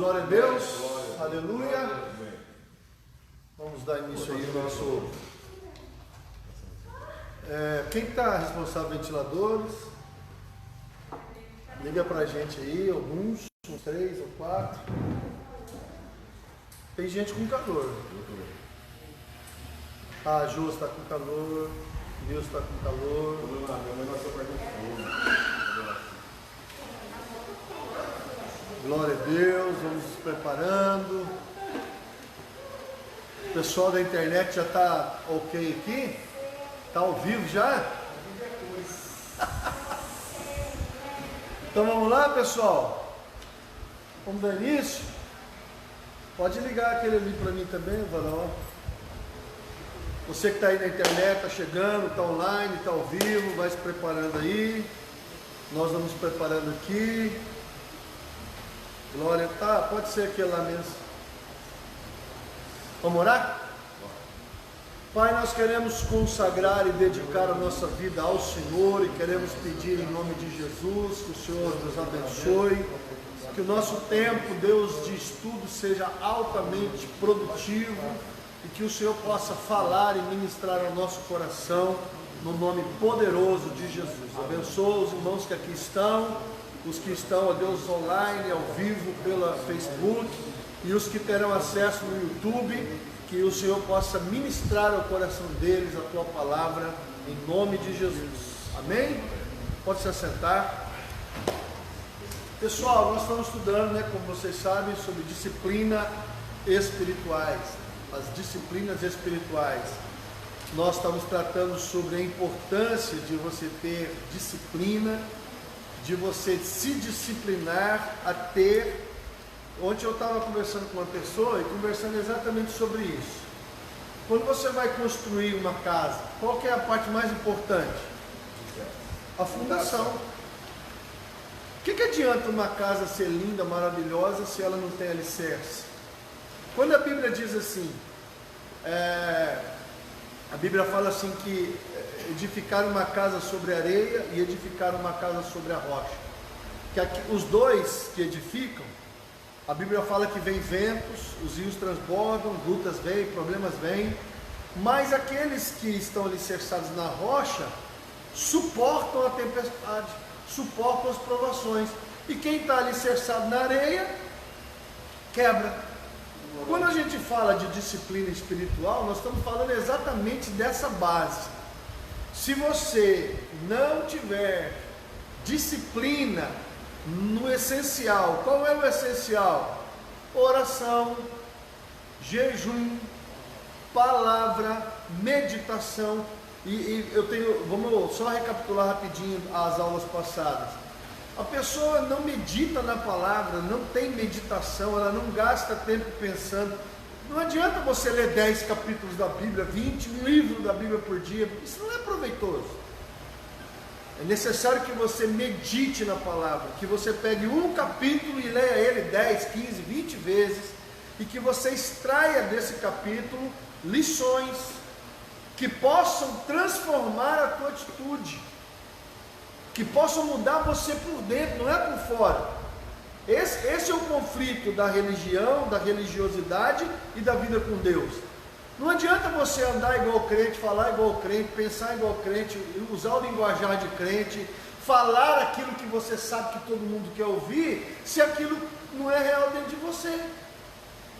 glória a Deus, aleluia. Vamos dar início aí ao nosso... quem está responsável por ventiladores? Liga pra gente aí, alguns, uns 3 ou 4. Tem gente com calor. A Jô está com calor, Deus está com calor. Glória a Deus, vamos nos preparando. O pessoal da internet já está ok aqui? Está ao vivo já? Então vamos lá, pessoal? Vamos dar início? Pode ligar aquele ali para mim também, Varão. Você que está aí na internet, está chegando, está online, está ao vivo, vai se preparando aí. Nós vamos preparando aqui. Glória, tá? Pode ser aquele lá mesmo. Vamos orar? Pai, nós queremos consagrar e dedicar a nossa vida ao Senhor e queremos pedir em nome de Jesus que o Senhor nos abençoe, que o nosso tempo, Deus, de estudo seja altamente produtivo e que o Senhor possa falar e ministrar ao nosso coração no nome poderoso de Jesus. Abençoa os irmãos que aqui estão, os que estão, ó Deus, online, ao vivo, pela Facebook, e os que terão acesso no YouTube, que o Senhor possa ministrar ao coração deles a Tua palavra, em nome de Jesus. Amém? Pode se assentar. Pessoal, nós estamos estudando, como vocês sabem, sobre disciplinas espirituais. As disciplinas espirituais. Nós estamos tratando sobre a importância de você ter disciplina, de você se disciplinar a ter. Ontem eu estava conversando com uma pessoa e conversando exatamente sobre isso. Quando você vai construir uma casa, qual que é a parte mais importante? A fundação. O que adianta uma casa ser linda, maravilhosa, se ela não tem alicerce? Quando a Bíblia diz assim, a Bíblia fala assim que edificar uma casa sobre areia e edificar uma casa sobre a rocha. Que aqui, os dois que edificam, a Bíblia fala que vem ventos, os rios transbordam, lutas vêm, problemas vêm, mas aqueles que estão alicerçados na rocha suportam a tempestade, suportam as provações. E quem está alicerçado na areia, quebra. Quando a gente fala de disciplina espiritual, nós estamos falando exatamente dessa base. Se você não tiver disciplina no essencial, qual é o essencial? Oração, jejum, palavra, meditação. Vamos só recapitular rapidinho as aulas passadas. A pessoa não medita na palavra, não tem meditação, ela não gasta tempo pensando. Não adianta você ler 10 capítulos da Bíblia, 20 livros da Bíblia por dia, isso não é proveitoso. É necessário que você medite na palavra, que você pegue um capítulo e leia ele 10, 15, 20 vezes, e que você extraia desse capítulo lições que possam transformar a tua atitude, que possam mudar você por dentro, não é por fora. Esse é o conflito da religião, da religiosidade e da vida com Deus. Não adianta você andar igual crente, falar igual crente, pensar igual crente, usar o linguajar de crente, falar aquilo que você sabe que todo mundo quer ouvir, se aquilo não é real dentro de você.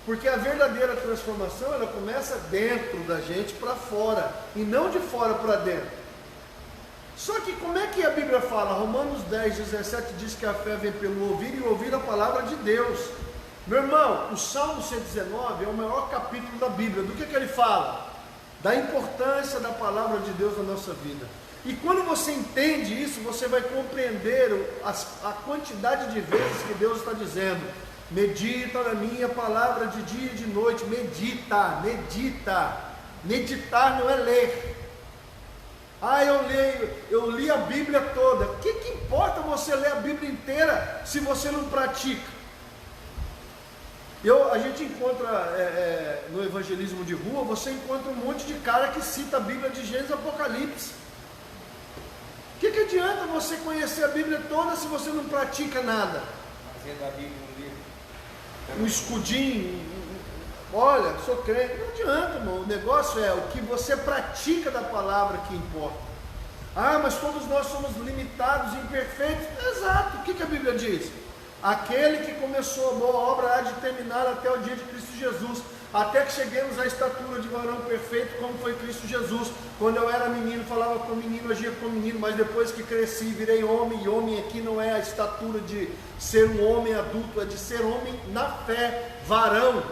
Porque a verdadeira transformação, ela começa dentro da gente para fora, e não de fora para dentro. Só que como é que a Bíblia fala? Romanos 10, 17 diz que a fé vem pelo ouvir e ouvir a palavra de Deus. Meu irmão, o Salmo 119 é o maior capítulo da Bíblia. Do que ele fala? Da importância da palavra de Deus na nossa vida. E quando você entende isso, você vai compreender a quantidade de vezes que Deus está dizendo: medita na minha palavra de dia e de noite. Medita, medita. Meditar não é ler. Eu li a Bíblia toda. O que importa você ler a Bíblia inteira se você não pratica? A gente encontra no evangelismo de rua, você encontra um monte de cara que cita a Bíblia de Gênesis e Apocalipse. O que adianta você conhecer a Bíblia toda se você não pratica nada? Fazendo a Bíblia um livro. um escudinho, olha, sou crente. Não adianta, irmão. O negócio é o que você pratica da palavra que importa. Ah, mas todos nós somos limitados, imperfeitos. Exato. O que a Bíblia diz? Aquele que começou a boa obra há de terminar até o dia de Cristo Jesus, até que cheguemos à estatura de varão perfeito, como foi Cristo Jesus. Quando eu era menino, falava com menino, agia com menino, mas depois que cresci, virei homem. E homem aqui não é a estatura de ser um homem adulto, é de ser homem na fé, varão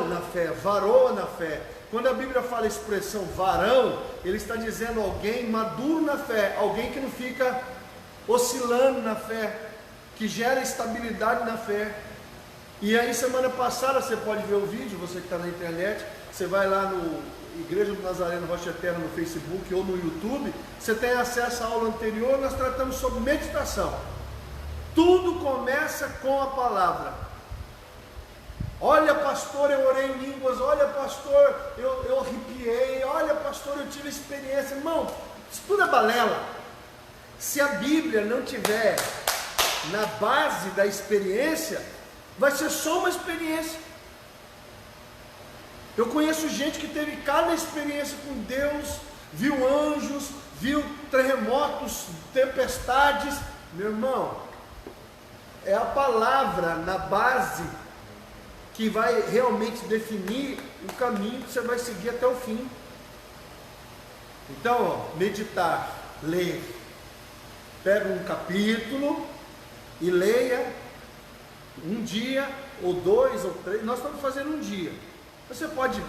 na fé, varoa na fé. Quando a Bíblia fala a expressão varão, ele está dizendo alguém maduro na fé, alguém que não fica oscilando na fé, que gera estabilidade na fé. E aí semana passada, você pode ver o vídeo, você que está na internet, você vai lá no Igreja do Nazareno Rocha Eterna no Facebook ou no YouTube, você tem acesso à aula anterior. Nós tratamos sobre meditação. Tudo começa com a palavra. Olha, pastor, eu orei em línguas. Olha, pastor, eu arrepiei. Olha, pastor, eu tive experiência. Irmão, isso tudo é balela. Se a Bíblia não tiver na base da experiência, vai ser só uma experiência. Eu conheço gente que teve cada experiência com Deus, viu anjos, viu terremotos, tempestades. Meu irmão, é a palavra na base que vai realmente definir o caminho que você vai seguir até o fim. Então, meditar, ler, pega um capítulo e leia um dia, ou 2, ou 3. Nós estamos fazendo um dia. Você pode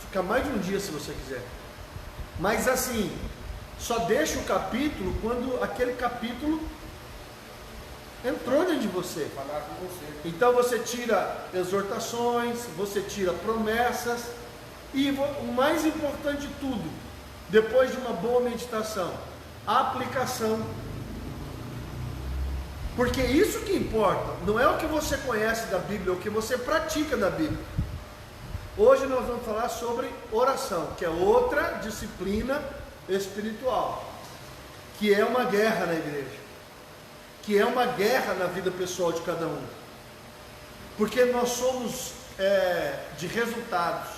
ficar mais de um dia se você quiser, mas assim, só deixa o capítulo quando aquele capítulo entrou dentro de você. Então você tira exortações, você tira promessas, e o mais importante de tudo, depois de uma boa meditação, a aplicação. Porque isso que importa, não é o que você conhece da Bíblia, é o que você pratica da Bíblia. Hoje nós vamos falar sobre oração, que é outra disciplina espiritual, que é uma guerra na igreja, que é uma guerra na vida pessoal de cada um, porque nós somos de resultados.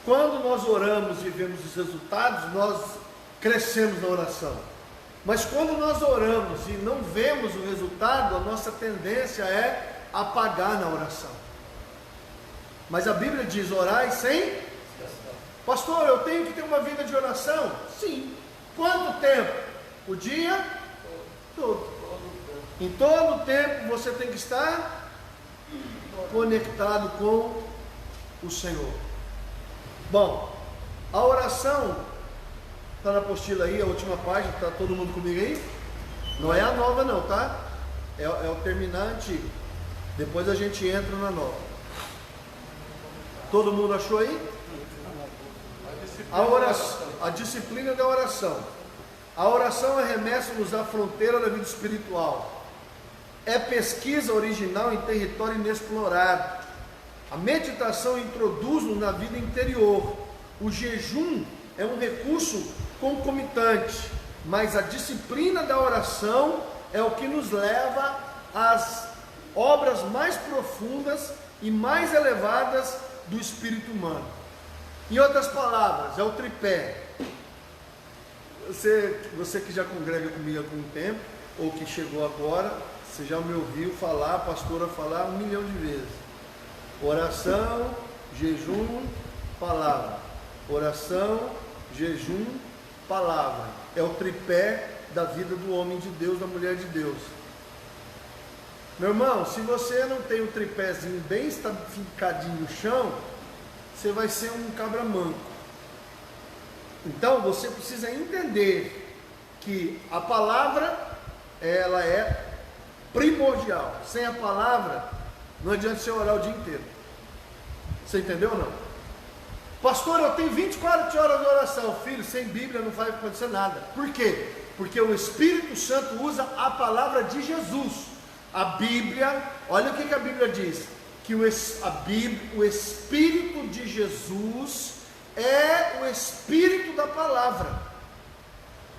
Quando nós oramos e vemos os resultados, nós crescemos na oração. Mas quando nós oramos e não vemos o resultado, a nossa tendência é apagar na oração. Mas a Bíblia diz: orai sem... Pastor, eu tenho que ter uma vida de oração? Sim. Quanto tempo? O dia todo. Em todo tempo você tem que estar conectado com o Senhor. Bom, a oração está na apostila aí, a última página. Está todo mundo comigo aí? Não é a nova não, tá? É o terminar antigo. Depois a gente entra na nova. Todo mundo achou aí? A disciplina da oração. A oração arremessa-nos à fronteira da vida espiritual. É pesquisa original em território inexplorado. A meditação introduz-nos na vida interior. O jejum é um recurso concomitante, mas a disciplina da oração é o que nos leva às obras mais profundas e mais elevadas do espírito humano. Em outras palavras, é o tripé. Você que já congrega comigo há algum tempo, ou que chegou agora, você já me ouviu falar, a pastora falar 1 milhão de vezes: oração, jejum, palavra. Oração, jejum, palavra. É o tripé da vida do homem de Deus, da mulher de Deus. Meu irmão, se você não tem o tripézinho bem estaficadinho no chão, você vai ser um cabra manco. Então você precisa entender que a palavra, ela é primordial. Sem a palavra, não adianta você orar o dia inteiro. Você entendeu ou não? Pastor, eu tenho 24 horas de oração. Filho, sem Bíblia não vai acontecer nada. Por quê? Porque o Espírito Santo usa a palavra de Jesus. A Bíblia, olha o que a Bíblia diz: que o Espírito de Jesus é o Espírito da palavra.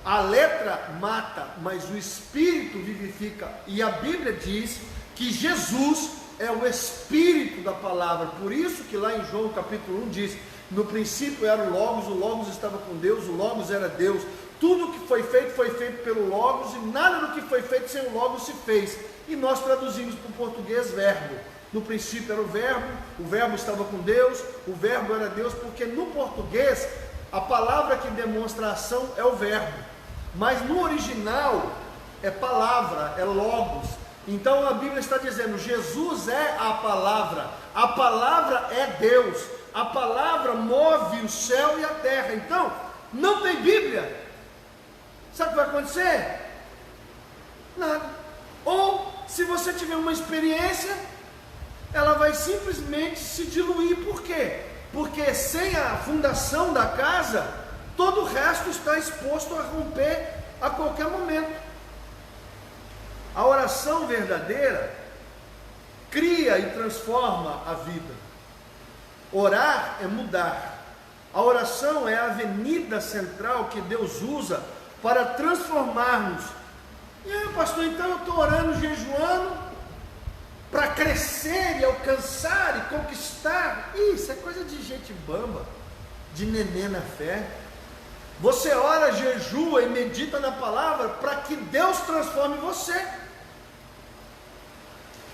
A letra mata, mas o Espírito vivifica. E a Bíblia diz que Jesus é o Espírito da palavra. Por isso que lá em João capítulo 1 diz: no princípio era o Logos estava com Deus, o Logos era Deus. Tudo que foi feito pelo Logos, e nada do que foi feito sem o Logos se fez. E nós traduzimos para o português verbo. No princípio era o verbo estava com Deus, o verbo era Deus, porque no português a palavra que demonstra a ação é o verbo, mas no original é palavra, é Logos. Então a Bíblia está dizendo: Jesus é a palavra é Deus, a palavra move o céu e a terra. Então, não tem Bíblia, sabe o que vai acontecer? Nada. Ou, se você tiver uma experiência, ela vai simplesmente se diluir. Por quê? Porque sem a fundação da casa, todo o resto está exposto a romper a qualquer momento. A oração verdadeira cria e transforma a vida. Orar é mudar. A oração é a avenida central que Deus usa para transformarmos. E aí, pastor, então eu estou orando, jejuando para crescer e alcançar e conquistar. Isso é coisa de gente bamba, de nenê na fé. Você ora, jejua e medita na palavra para que Deus transforme você.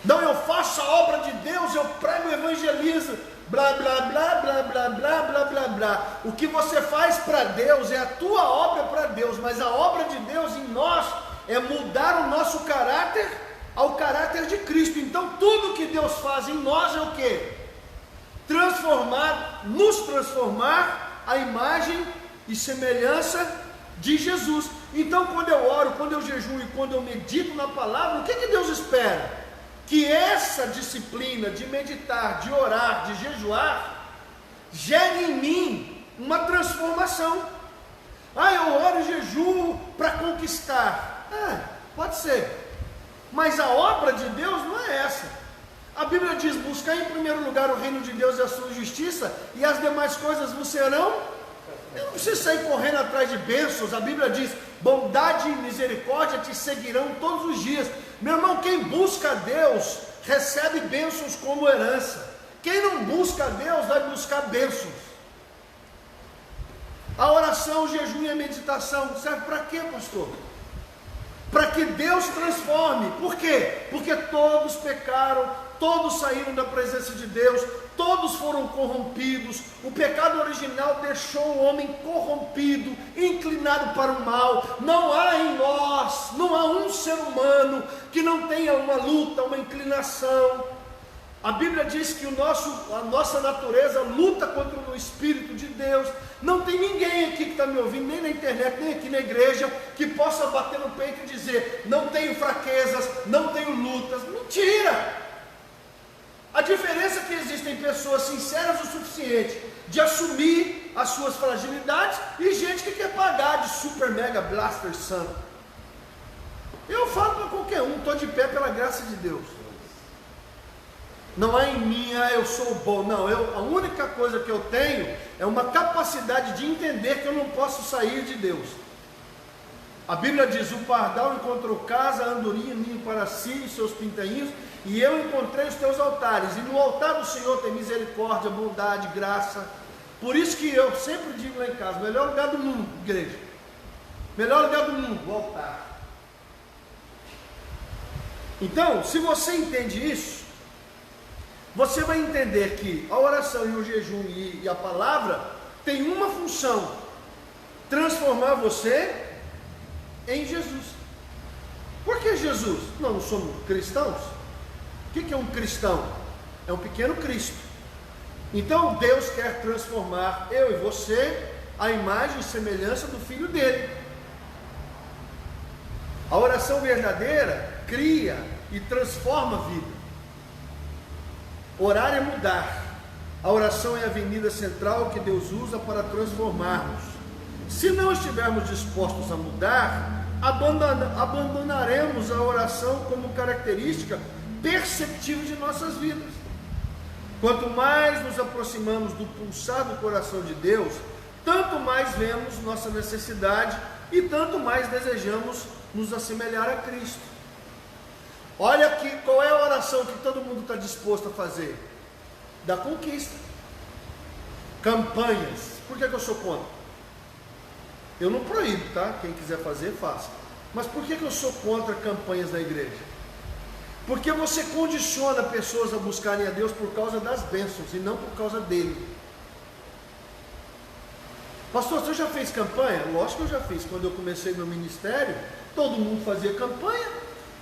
Não, eu faço a obra de Deus, eu prego e evangelizo, blá, blá, blá, blá, blá, blá, blá, blá, blá. O que você faz para Deus é a tua obra para Deus, mas a obra de Deus em nós é mudar o nosso caráter ao caráter de Cristo. Então tudo que Deus faz em nós é o quê? Nos transformar à imagem e semelhança de Jesus. Então quando eu oro, quando eu jejuo e quando eu medito na palavra, o que Deus espera? Que essa disciplina de meditar, de orar, de jejuar, gere em mim uma transformação. Eu oro e jejuo para conquistar. Pode ser, mas a obra de Deus não é essa. A Bíblia diz: buscar em primeiro lugar o reino de Deus e a sua justiça, e as demais coisas vos serão. Eu não preciso sair correndo atrás de bênçãos. A Bíblia diz: bondade e misericórdia te seguirão todos os dias. Meu irmão, quem busca a Deus recebe bênçãos como herança. Quem não busca a Deus vai buscar bênçãos. A oração, o jejum e a meditação serve para quê, pastor? Para que Deus transforme. Por quê? Porque todos pecaram, todos saíram da presença de Deus, todos foram corrompidos. O pecado original deixou o homem corrompido, inclinado para o mal. Não há em nós, não há um ser humano que não tenha uma luta, uma inclinação. A Bíblia diz que a nossa natureza luta contra o Espírito de Deus. Não tem ninguém aqui que está me ouvindo, nem na internet, nem aqui na igreja, que possa bater no peito e dizer: não tenho fraquezas, não tenho lutas. Mentira! A diferença é que existem pessoas sinceras o suficiente de assumir as suas fragilidades e gente que quer pagar de super mega blaster santo. Eu falo para qualquer um, estou de pé pela graça de Deus. Não é em mim, eu sou bom. Não, a única coisa que eu tenho é uma capacidade de entender que eu não posso sair de Deus. A Bíblia diz: o pardal encontrou casa, a andorinha ninho para si e seus pintainhos, e eu encontrei os teus altares. E no altar do Senhor tem misericórdia, bondade, graça. Por isso que eu sempre digo lá em casa: melhor lugar do mundo, igreja. Melhor lugar do mundo, o altar. Então, se você entende isso, você vai entender que a oração e o jejum e a palavra tem uma função: transformar você em Jesus. Por que Jesus? Não somos cristãos? O que é um cristão? É um pequeno Cristo. Então Deus quer transformar eu e você à imagem e semelhança do Filho dele. A oração verdadeira cria e transforma a vida. Orar é mudar. A oração é a avenida central que Deus usa para transformarmos. Se não estivermos dispostos a mudar, abandonaremos a oração como característica perceptível de nossas vidas. Quanto mais nos aproximamos do pulsar do coração de Deus, tanto mais vemos nossa necessidade e tanto mais desejamos nos assemelhar a Cristo. Olha aqui, qual é a oração que todo mundo está disposto a fazer? Da conquista. Campanhas. Por que eu sou contra? Eu não proíbo, tá? Quem quiser fazer, faça. Mas por que eu sou contra campanhas na igreja? Porque você condiciona pessoas a buscarem a Deus por causa das bênçãos e não por causa dele. Pastor, você já fez campanha? Lógico que eu já fiz. Quando eu comecei meu ministério, todo mundo fazia campanha.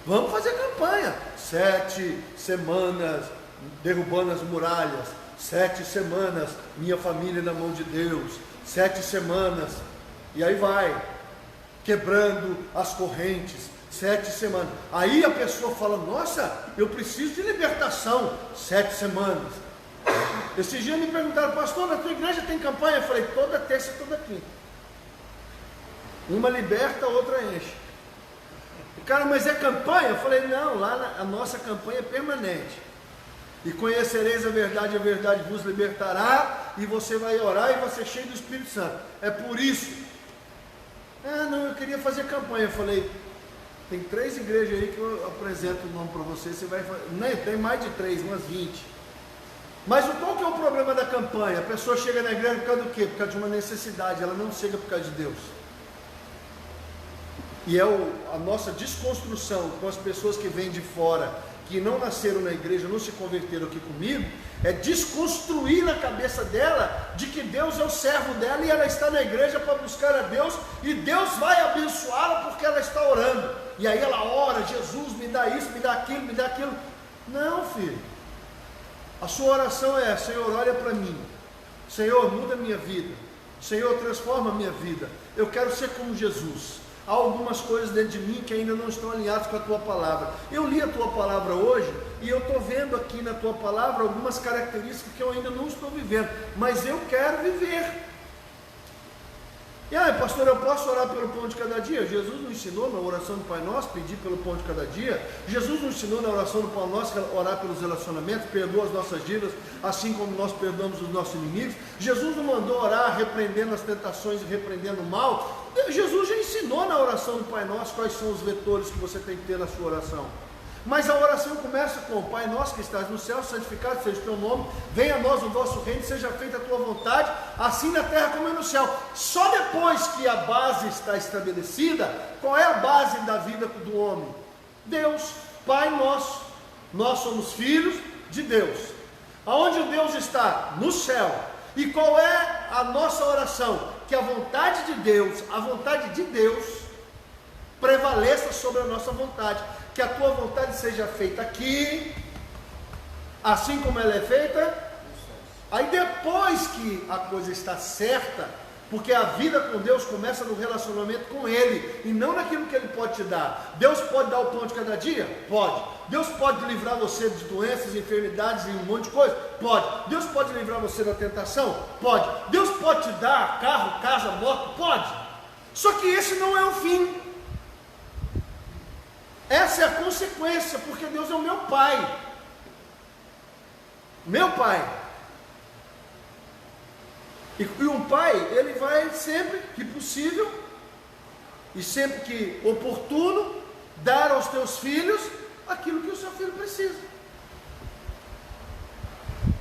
Vamos fazer campanha. 7 semanas derrubando as muralhas. 7 semanas minha família na mão de Deus. 7 semanas. E aí vai. Quebrando as correntes. 7 semanas. Aí a pessoa fala, nossa, eu preciso de libertação. 7 semanas. Esses dias me perguntaram, pastor, na tua igreja tem campanha? Eu falei, toda terça e toda quinta. Uma liberta, a outra enche. Cara, mas é campanha? Eu falei, não, lá a nossa campanha é permanente. E conhecereis a verdade vos libertará, e você vai orar e vai ser cheio do Espírito Santo. É por isso. Ah, não, eu queria fazer campanha. Eu falei, tem 3 igrejas aí que eu apresento o nome para você vai fazer. Não, tem mais de 3, umas 20. Mas qual que é o problema da campanha? A pessoa chega na igreja por causa do quê? Por causa de uma necessidade, ela não chega por causa de Deus. E é a nossa desconstrução com as pessoas que vêm de fora, que não nasceram na igreja, não se converteram aqui comigo, é desconstruir na cabeça dela de que Deus é o servo dela e ela está na igreja para buscar a Deus e Deus vai abençoá-la porque ela está orando. E aí ela ora, Jesus me dá isso, me dá aquilo, me dá aquilo. Não, filho. A sua oração é, Senhor, olha para mim. Senhor, muda a minha vida. Senhor, transforma a minha vida. Eu quero ser como Jesus. Há algumas coisas dentro de mim que ainda não estão alinhadas com a tua palavra. Eu li a tua palavra hoje e eu estou vendo aqui na tua palavra algumas características que eu ainda não estou vivendo, mas eu quero viver. E aí, pastor, eu posso orar pelo pão de cada dia? Jesus nos ensinou na oração do Pai Nosso, pedir pelo pão de cada dia. Jesus nos ensinou na oração do Pai Nosso, orar pelos relacionamentos, perdoa as nossas dívidas, assim como nós perdoamos os nossos inimigos. Jesus nos mandou orar repreendendo as tentações e repreendendo o mal. Jesus já ensinou na oração do Pai Nosso quais são os vetores que você tem que ter na sua oração. Mas a oração começa com: Pai nosso que estás no céu, santificado seja o teu nome, venha a nós o vosso reino, seja feita a tua vontade, assim na terra como é no céu. Só depois que a base está estabelecida, qual é a base da vida do homem? Deus, Pai nosso. Nós somos filhos de Deus. Aonde o Deus está? No céu. E qual é a nossa oração? Que a vontade de Deus prevaleça sobre a nossa vontade, que a tua vontade seja feita aqui, assim como ela é feita. Aí depois que a coisa está certa, porque a vida com Deus começa no relacionamento com Ele, e não naquilo que Ele pode te dar. Deus pode dar o pão de cada dia? Pode. Deus pode livrar você de doenças, enfermidades e um monte de coisa? Pode. Deus pode livrar você da tentação? Pode. Deus pode te dar carro, casa, moto? Pode. Só que esse não é o fim. Essa é a consequência, porque Deus é o meu Pai. Meu Pai. E um pai, ele vai sempre que possível, e sempre que oportuno, dar aos teus filhos aquilo que o seu filho precisa.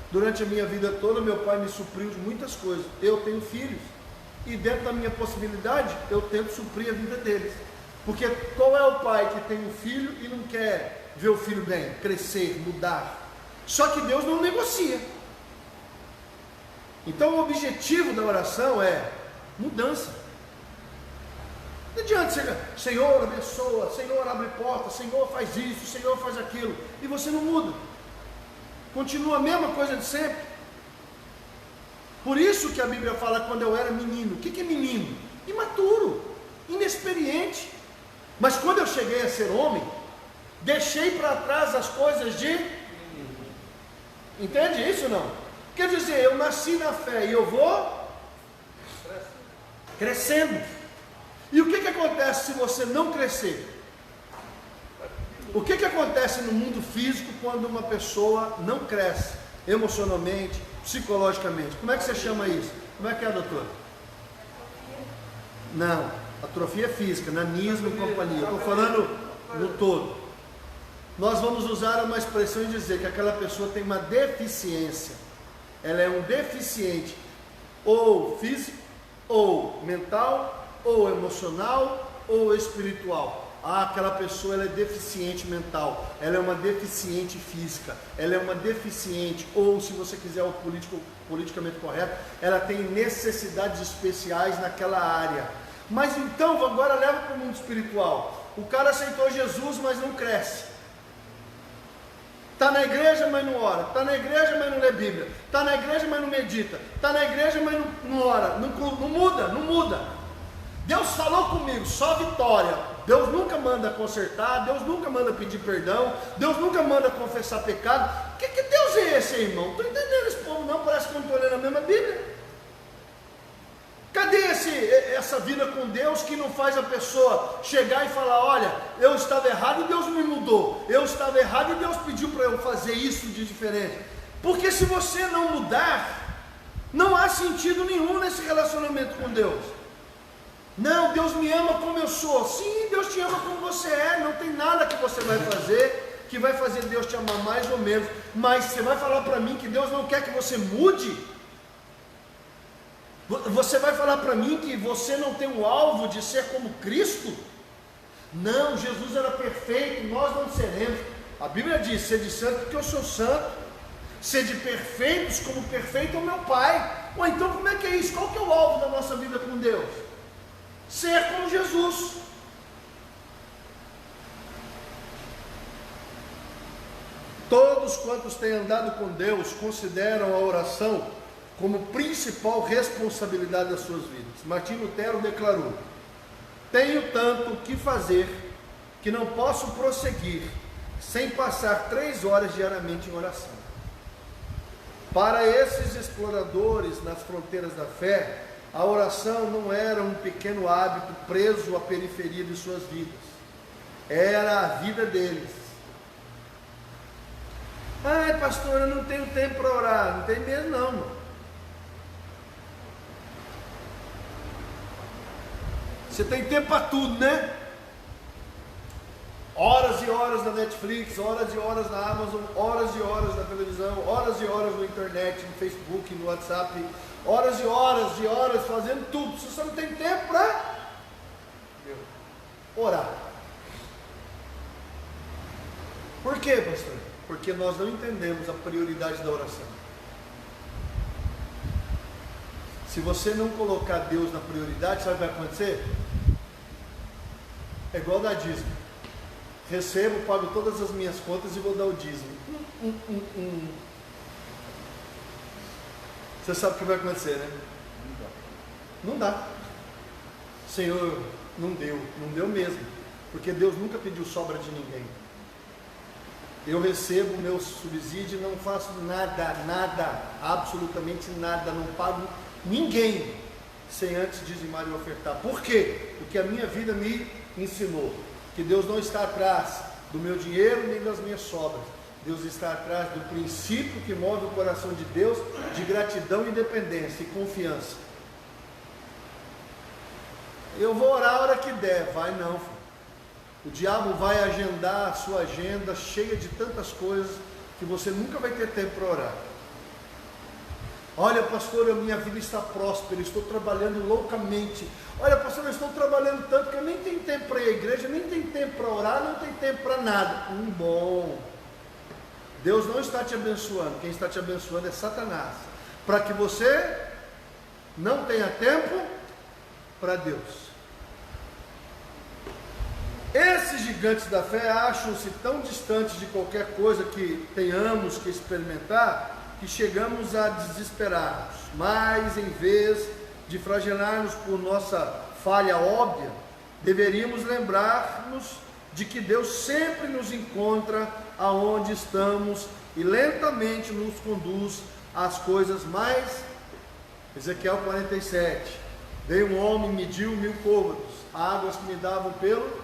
Durante a minha vida toda, meu pai me supriu de muitas coisas. Eu tenho filhos, e dentro da minha possibilidade, eu tento suprir a vida deles. Porque qual é o pai que tem um filho e não quer ver o filho bem, crescer, mudar? Só que Deus não negocia. Então o objetivo da oração é mudança. Não adianta você, Senhor abençoa, Senhor abre porta, Senhor faz isso, Senhor faz aquilo, e você não muda. Continua a mesma coisa de sempre. Por isso que a Bíblia fala quando eu era menino. O que é menino? Imaturo, inexperiente. Mas quando eu cheguei a ser homem, deixei para trás as coisas de... Entende isso ou não? Quer dizer, eu nasci na fé e eu vou crescendo. E o que acontece se você não crescer? O que acontece no mundo físico quando uma pessoa não cresce? Emocionalmente, psicologicamente. Como é que você chama isso? Como é que é, doutor? Não, atrofia física, nanismo e companhia. Estou falando no todo. nós vamos usar uma expressão e dizer que aquela pessoa tem uma deficiência. Ela é um deficiente, ou físico, ou mental, ou emocional, ou espiritual. Aquela pessoa ela é deficiente mental, ela é uma deficiente física, ela é uma deficiente, ou se você quiser o politicamente correto, ela tem necessidades especiais naquela área. Mas então, agora leva para o mundo espiritual. O cara aceitou Jesus, mas não cresce. Está na igreja, mas não ora. Está na igreja, mas não lê Bíblia. Está na igreja, mas não medita. Está na igreja, mas não ora. Não muda. Deus falou comigo, só vitória. Deus nunca manda consertar, Deus nunca manda pedir perdão, Deus nunca manda confessar pecado. Que Deus é esse aí, irmão? Não estou entendendo esse povo não, parece que eu não estou lendo a mesma Bíblia. Cadê essa vida com Deus que não faz a pessoa chegar e falar, olha, eu estava errado e Deus me mudou, eu estava errado e Deus pediu para eu fazer isso de diferente? Porque se você não mudar, não há sentido nenhum nesse relacionamento com Deus. Não, Deus me ama como eu sou. Sim, Deus te ama como você é. Não tem nada que você vai fazer que vai fazer Deus te amar mais ou menos. Mas você vai falar para mim que Deus não quer que você mude? Você vai falar para mim que você não tem o alvo de ser como Cristo? Não, Jesus era perfeito, nós não seremos. A Bíblia diz, sede santo porque eu sou santo. Sede perfeitos como perfeito é o meu Pai. Ou então como é que é isso? Qual que é o alvo da nossa vida com Deus? Ser como Jesus. Todos quantos têm andado com Deus consideram a oração como principal responsabilidade das suas vidas. Martinho Lutero declarou: tenho tanto que fazer que não posso prosseguir sem passar 3 horas diariamente em oração. Para esses exploradores nas fronteiras da fé, a oração não era um pequeno hábito preso à periferia de suas vidas, era a vida deles. Ai, pastor, eu não tenho tempo para orar. Não tem mesmo não, irmão. Você tem tempo para tudo, né? Horas e horas na Netflix, horas e horas na Amazon, horas e horas na televisão, horas e horas na internet, no Facebook, no WhatsApp, horas e horas fazendo tudo. Se você não tem tempo para orar. Por quê, pastor? Porque nós não entendemos a prioridade da oração. Se você não colocar Deus na prioridade, sabe o que vai acontecer? É igual dar dízimo. Recebo, pago todas as minhas contas e vou dar o dízimo. Você sabe o que vai acontecer, né? Não dá. Senhor, não deu mesmo. Porque Deus nunca pediu sobra de ninguém. Eu recebo o meu subsídio e não faço nada, absolutamente nada, não pago ninguém sem antes dizimar e ofertar. Por quê? Porque a minha vida me ensinou que Deus não está atrás do meu dinheiro nem das minhas sobras. Deus está atrás do princípio que move o coração de Deus, de gratidão, independência e confiança. Eu vou orar a hora que der. Vai não, filho. O diabo vai agendar a sua agenda cheia de tantas coisas que você nunca vai ter tempo para orar. Olha, pastor, a minha vida está próspera, estou trabalhando loucamente. Olha, pastor, eu estou trabalhando tanto que eu nem tenho tempo para ir à igreja, nem tenho tempo para orar, não tenho tempo para nada. Bom, Deus não está te abençoando, quem está te abençoando é Satanás, para que você não tenha tempo para Deus. Esses gigantes da fé acham-se tão distantes de qualquer coisa que tenhamos que experimentar, que chegamos a desesperarmos. Mas em vez de flagelar-nos por nossa falha óbvia, deveríamos lembrar-nos de que Deus sempre nos encontra aonde estamos e lentamente nos conduz às coisas mais. Ezequiel 47. Veio um homem, mediu 1000 côvados, águas que me davam pelo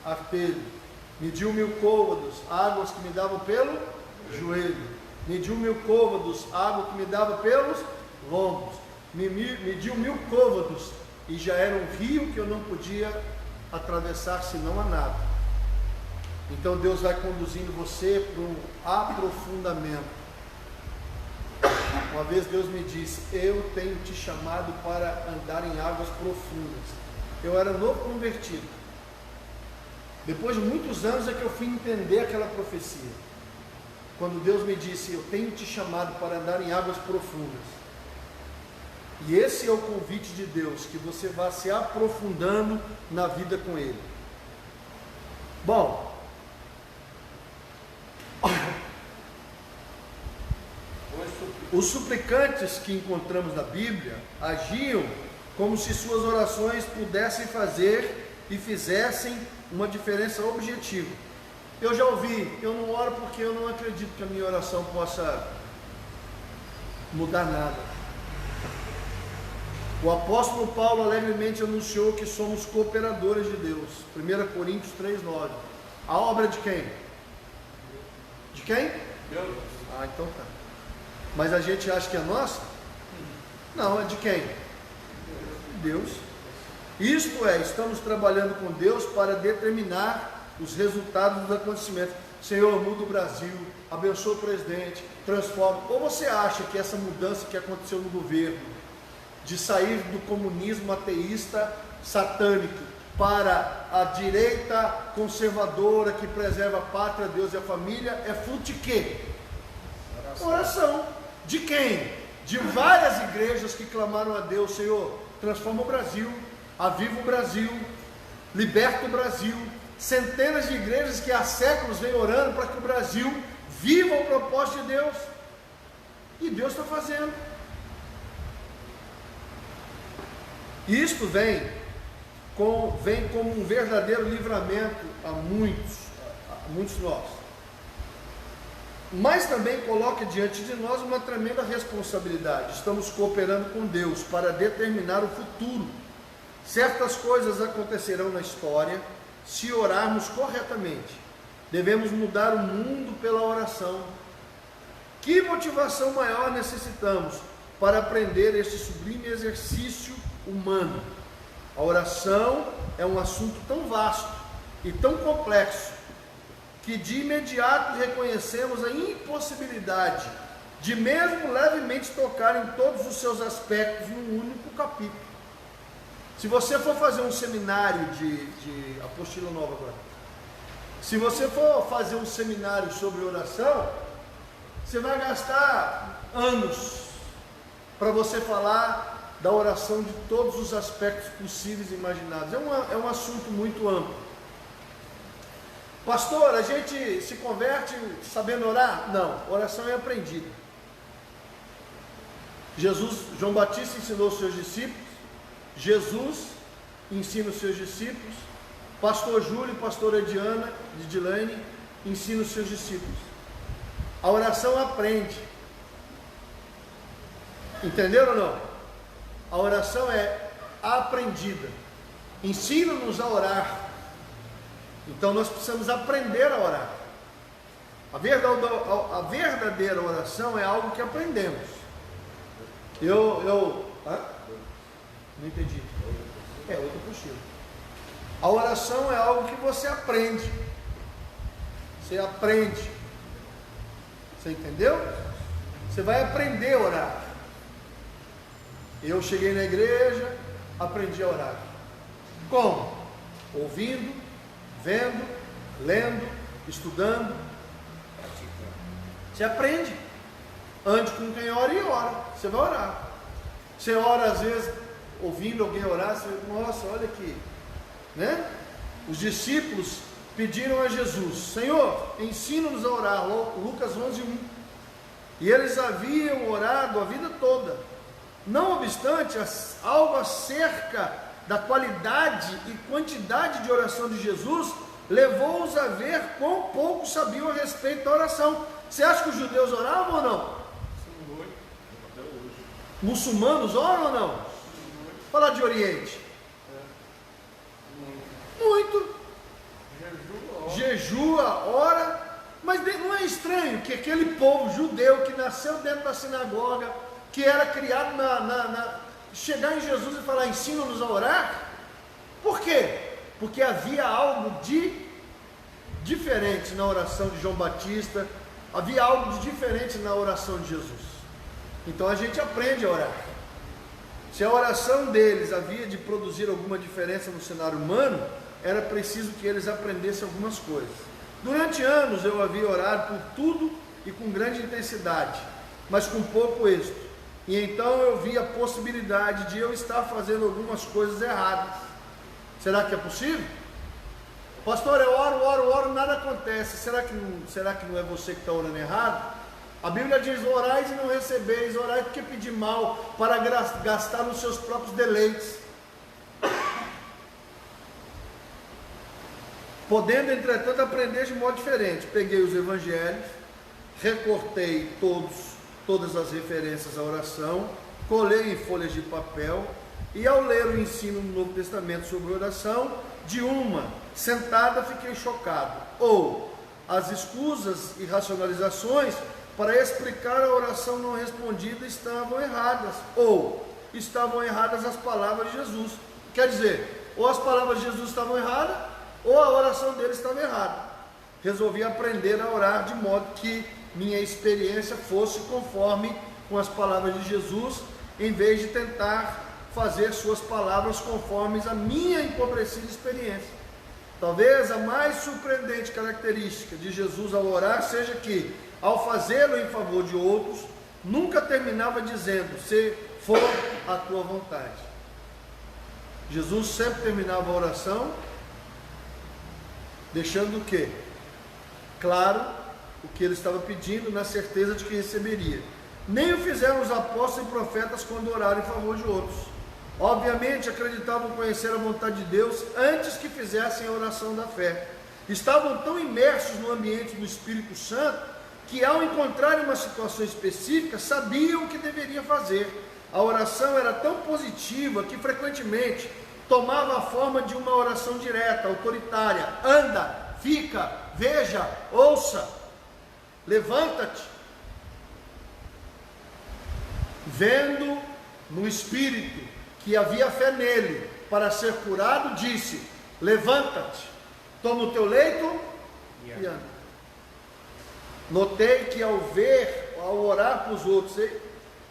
artelho, mediu 1000 côvados, águas que me davam pelo joelho, mediu 1000 côvados, água que me dava pelos lombos, mediu 1000 côvados, e já era um rio que eu não podia atravessar senão a nada. Então Deus vai conduzindo você para um aprofundamento. Uma vez Deus me disse: eu tenho te chamado para andar em águas profundas. Eu era novo convertido. Depois de muitos anos é que eu fui entender aquela profecia. Quando Deus me disse: eu tenho te chamado para andar em águas profundas. E esse é o convite de Deus, que você vá se aprofundando na vida com Ele. Bom, os suplicantes que encontramos na Bíblia agiam como se suas orações pudessem fazer e fizessem uma diferença objetiva. Eu já ouvi: eu não oro porque eu não acredito que a minha oração possa mudar nada. O apóstolo Paulo alegremente anunciou que somos cooperadores de Deus. 1 Coríntios 3,9. A obra de quem? De quem? Deus. Ah, então tá. Mas a gente acha que é nossa? Não, é de quem? Deus. Isto é, estamos trabalhando com Deus para determinar os resultados dos acontecimentos. Senhor, muda o Brasil, abençoa o presidente, transforma. Ou você acha que essa mudança que aconteceu no governo, de sair do comunismo ateísta satânico para a direita conservadora que preserva a pátria, Deus e a família, é fruto de quê? Oração. De quem? De várias igrejas que clamaram a Deus: Senhor, transforma o Brasil, aviva o Brasil, liberta o Brasil. Centenas de igrejas que há séculos vêm orando para que o Brasil viva o propósito de Deus. E Deus está fazendo. Isto vem como um verdadeiro livramento a muitos nós. Mas também coloca diante de nós uma tremenda responsabilidade. Estamos cooperando com Deus para determinar o futuro. Certas coisas acontecerão na história se orarmos corretamente. Devemos mudar o mundo pela oração. Que motivação maior necessitamos para aprender este sublime exercício humano? A oração é um assunto tão vasto e tão complexo que de imediato reconhecemos a impossibilidade de mesmo levemente tocar em todos os seus aspectos num único capítulo. Se você for fazer um seminário de apostila nova agora, se você for fazer um seminário sobre oração, você vai gastar anos para você falar da oração de todos os aspectos possíveis e imaginados. É um assunto muito amplo. Pastor, a gente se converte sabendo orar? Não, oração é aprendida. João Batista ensinou os seus discípulos, Jesus ensina os seus discípulos, pastor Júlio e pastora Diana de Dilane ensinam os seus discípulos. A oração aprende. Entenderam ou não? A oração é aprendida. Ensina-nos a orar. Então nós precisamos aprender a orar. A verdadeira oração é algo que aprendemos. Não entendi. Outro possível. A oração é algo que você aprende. Você aprende. Você entendeu? Você vai aprender a orar. Eu cheguei na igreja, aprendi a orar. Como? Ouvindo, vendo, lendo, estudando. Você aprende. Ande com quem ora e ora. Você vai orar. Você ora às vezes ouvindo alguém orar, você, nossa, olha aqui, né? Os discípulos pediram a Jesus: Senhor, ensina-nos a orar. Lucas 11:1. E eles haviam orado a vida toda. Não obstante, algo acerca da qualidade e quantidade de oração de Jesus levou-os a ver quão pouco sabiam a respeito da oração. Você acha que os judeus oravam ou não? Muçulmanos oram ou não? Falar de Oriente. Muito. Jejua, ora. Mas não é estranho que aquele povo judeu que nasceu dentro da sinagoga, que era criado chegar em Jesus e falar: ensina-nos a orar. Por quê? Porque havia algo de diferente na oração de João Batista, havia algo de diferente na oração de Jesus. Então a gente aprende a orar. Se a oração deles havia de produzir alguma diferença no cenário humano, era preciso que eles aprendessem algumas coisas. Durante anos eu havia orado por tudo e com grande intensidade, mas com pouco êxito. E então eu vi a possibilidade de eu estar fazendo algumas coisas erradas. Será que é possível? Pastor, eu oro, nada acontece. Será que não é você que está orando errado? A Bíblia diz: orais e não recebeis, orai porque pedir mal, para gastar nos seus próprios deleites. Podendo, entretanto, aprender de modo diferente. Peguei os evangelhos, recortei todas as referências à oração, colei em folhas de papel, e ao ler o ensino no Novo Testamento sobre oração, de uma sentada fiquei chocado. Ou as escusas e racionalizações para explicar a oração não respondida estavam erradas, ou estavam erradas as palavras de Jesus. Quer dizer, ou as palavras de Jesus estavam erradas, ou a oração dele estava errada. Resolvi aprender a orar de modo que minha experiência fosse conforme com as palavras de Jesus, em vez de tentar fazer suas palavras conformes à minha empobrecida experiência. Talvez a mais surpreendente característica de Jesus ao orar seja que, ao fazê-lo em favor de outros, nunca terminava dizendo: se for a tua vontade. Jesus sempre terminava a oração deixando o quê? Claro, o que ele estava pedindo, na certeza de que receberia. Nem o fizeram os apóstolos e profetas quando oraram em favor de outros. Obviamente acreditavam conhecer a vontade de Deus antes que fizessem a oração da fé. Estavam tão imersos no ambiente do Espírito Santo que, ao encontrarem uma situação específica, sabiam o que deveriam fazer. A oração era tão positiva que frequentemente tomava a forma de uma oração direta, autoritária: anda, fica, veja, ouça, levanta-te. Vendo no Espírito que havia fé nele para ser curado, disse: levanta-te, toma o teu leito e anda. Notei que ao orar para os outros,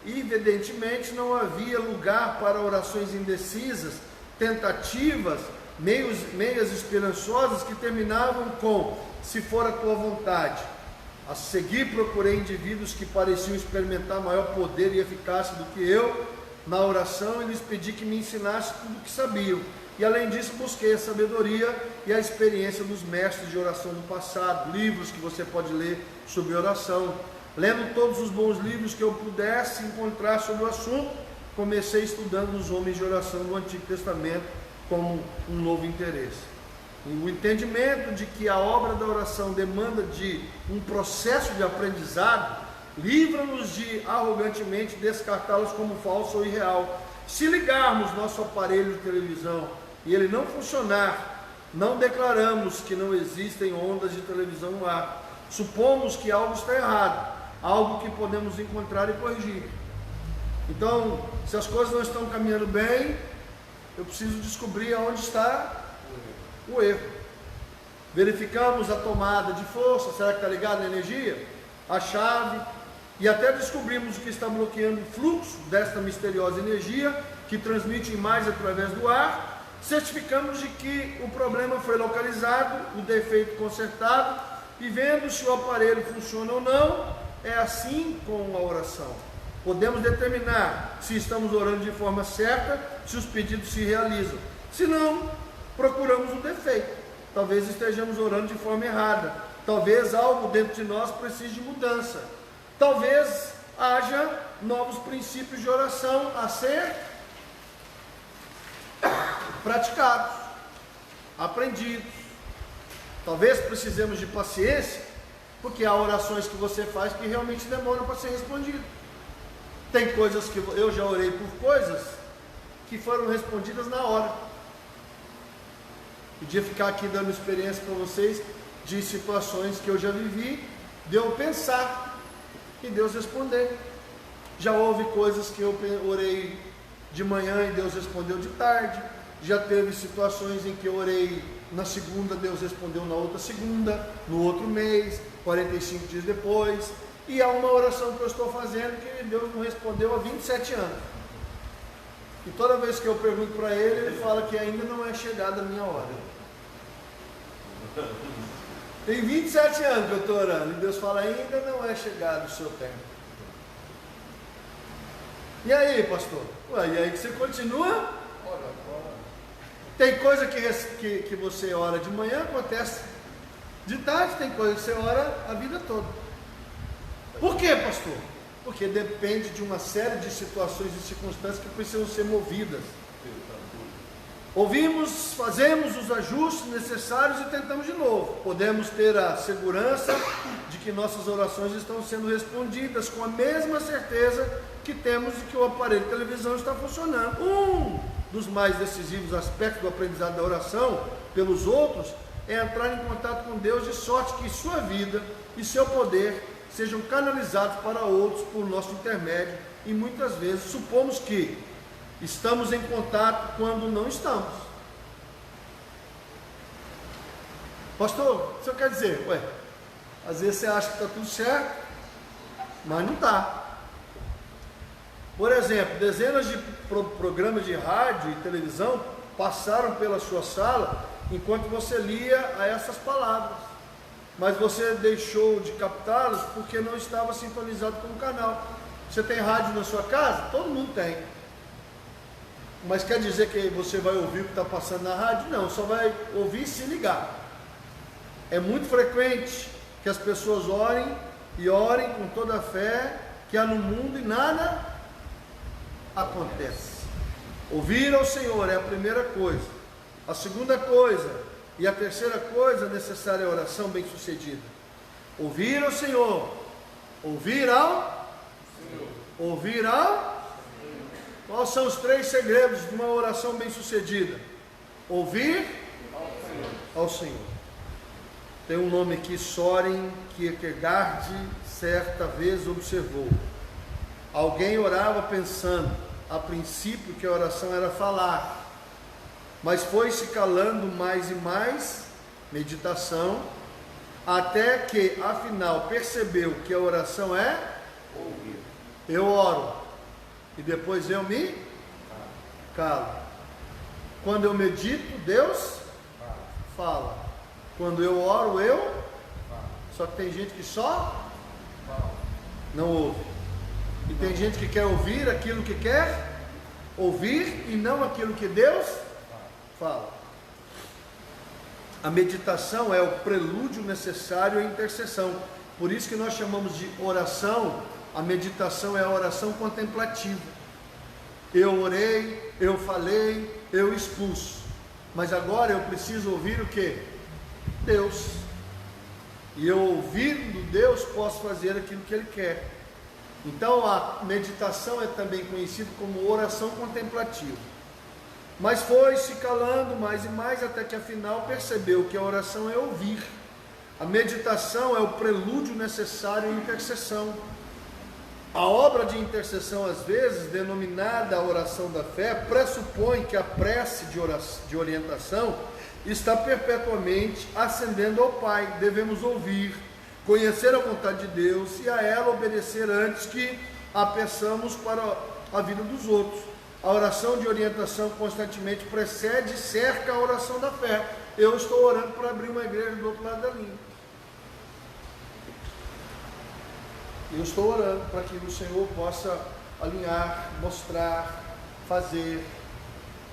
evidentemente não havia lugar para orações indecisas, tentativas, meias esperançosas que terminavam com: se for a tua vontade. A seguir procurei indivíduos que pareciam experimentar maior poder e eficácia do que eu na oração, e lhes pedi que me ensinasse tudo o que sabiam. E além disso busquei a sabedoria e a experiência dos mestres de oração do passado, livros que você pode ler sobre oração. Lendo todos os bons livros que eu pudesse encontrar sobre o assunto, comecei estudando os homens de oração do Antigo Testamento como um novo interesse. E o entendimento de que a obra da oração demanda de um processo de aprendizado livra-nos de arrogantemente descartá-los como falso ou irreal. Se ligarmos nosso aparelho de televisão e ele não funcionar, não declaramos que não existem ondas de televisão no ar. Supomos que algo está errado, algo que podemos encontrar e corrigir. Então, se as coisas não estão caminhando bem, eu preciso descobrir aonde está o erro. Verificamos a tomada de força, será que está ligado na energia? A chave, e até descobrimos o que está bloqueando o fluxo desta misteriosa energia que transmite imagem através do ar. Certificamos de que o problema foi localizado, o defeito consertado, e vendo se o aparelho funciona ou não. É assim com a oração. Podemos determinar se estamos orando de forma certa, se os pedidos se realizam. Se não, procuramos um defeito. Talvez estejamos orando de forma errada. Talvez algo dentro de nós precise de mudança. Talvez haja novos princípios de oração a ser praticados, aprendidos. Talvez precisemos de paciência, porque há orações que você faz que realmente demoram para ser respondidas. Tem coisas que eu já orei por coisas que foram respondidas na hora. Podia ficar aqui dando experiência para vocês de situações que eu já vivi, de eu pensar e Deus responder. Já houve coisas que eu orei de manhã e Deus respondeu de tarde. Já teve situações em que eu orei na segunda Deus respondeu na outra segunda, no outro mês, 45 dias depois, e há uma oração que eu estou fazendo que Deus não respondeu há 27 anos. E toda vez que eu pergunto para ele, ele fala que ainda não é chegada a minha hora. Tem 27 anos que eu estou orando, e Deus fala, ainda não é chegado o seu tempo. E aí, pastor? Ué, e aí que você continua? Tem coisa que você ora de manhã, acontece de tarde, tem coisa que você ora a vida toda. Por quê, pastor? Porque depende de uma série de situações e circunstâncias que precisam ser movidas. Ouvimos, fazemos os ajustes necessários e tentamos de novo. Podemos ter a segurança de que nossas orações estão sendo respondidas com a mesma certeza que temos de que o aparelho de televisão está funcionando. Um dos mais decisivos aspectos do aprendizado da oração pelos outros é entrar em contato com Deus, de sorte que sua vida e seu poder sejam canalizados para outros por nosso intermédio, e muitas vezes supomos que estamos em contato quando não estamos. Pastor, o senhor quer dizer, às vezes você acha que está tudo certo, mas não está. Por exemplo, dezenas de programas de rádio e televisão passaram pela sua sala enquanto você lia essas palavras, mas você deixou de captá-las porque não estava sintonizado com o canal. Você tem rádio na sua casa? Todo mundo tem. Mas quer dizer que você vai ouvir o que está passando na rádio? Não, só vai ouvir se ligar. É muito frequente que as pessoas orem e orem com toda a fé que há no mundo e nada acontece. Ouvir ao Senhor é a primeira coisa. A segunda coisa e a terceira coisa necessária é a oração bem-sucedida. Ouvir ao Senhor. Ouvir ao Senhor. Ouvir ao. Quais são os 3 segredos de uma oração bem-sucedida? Ouvir ao Senhor. Tem um nome aqui, Soren Kierkegaard, certa vez observou. Alguém orava pensando, a princípio, que a oração era falar, mas foi se calando mais e mais, meditação, até que, afinal, percebeu que a oração é ouvir. Eu oro, e depois eu me calo. Quando eu medito, Deus fala. Quando eu oro, eu só que tem gente que só não ouve. E tem gente que quer ouvir aquilo que quer ouvir e não aquilo que Deus fala. A meditação é o prelúdio necessário à intercessão. Por isso que nós chamamos de oração. A meditação é a oração contemplativa. Eu orei, eu falei, eu expulso. Mas agora eu preciso ouvir o quê? Deus. E eu ouvindo Deus posso fazer aquilo que Ele quer. Então a meditação é também conhecida como oração contemplativa. Mas foi se calando mais e mais até que afinal percebeu que a oração é ouvir. A meditação é o prelúdio necessário à intercessão. A obra de intercessão, às vezes denominada a oração da fé, pressupõe que a prece de orientação está perpetuamente ascendendo ao Pai. Devemos ouvir, conhecer a vontade de Deus e a ela obedecer antes que a peçamos para a vida dos outros. A oração de orientação constantemente precede e cerca a oração da fé. Eu estou orando para abrir uma igreja do outro lado da linha. Eu estou orando para que o Senhor possa alinhar, mostrar, fazer,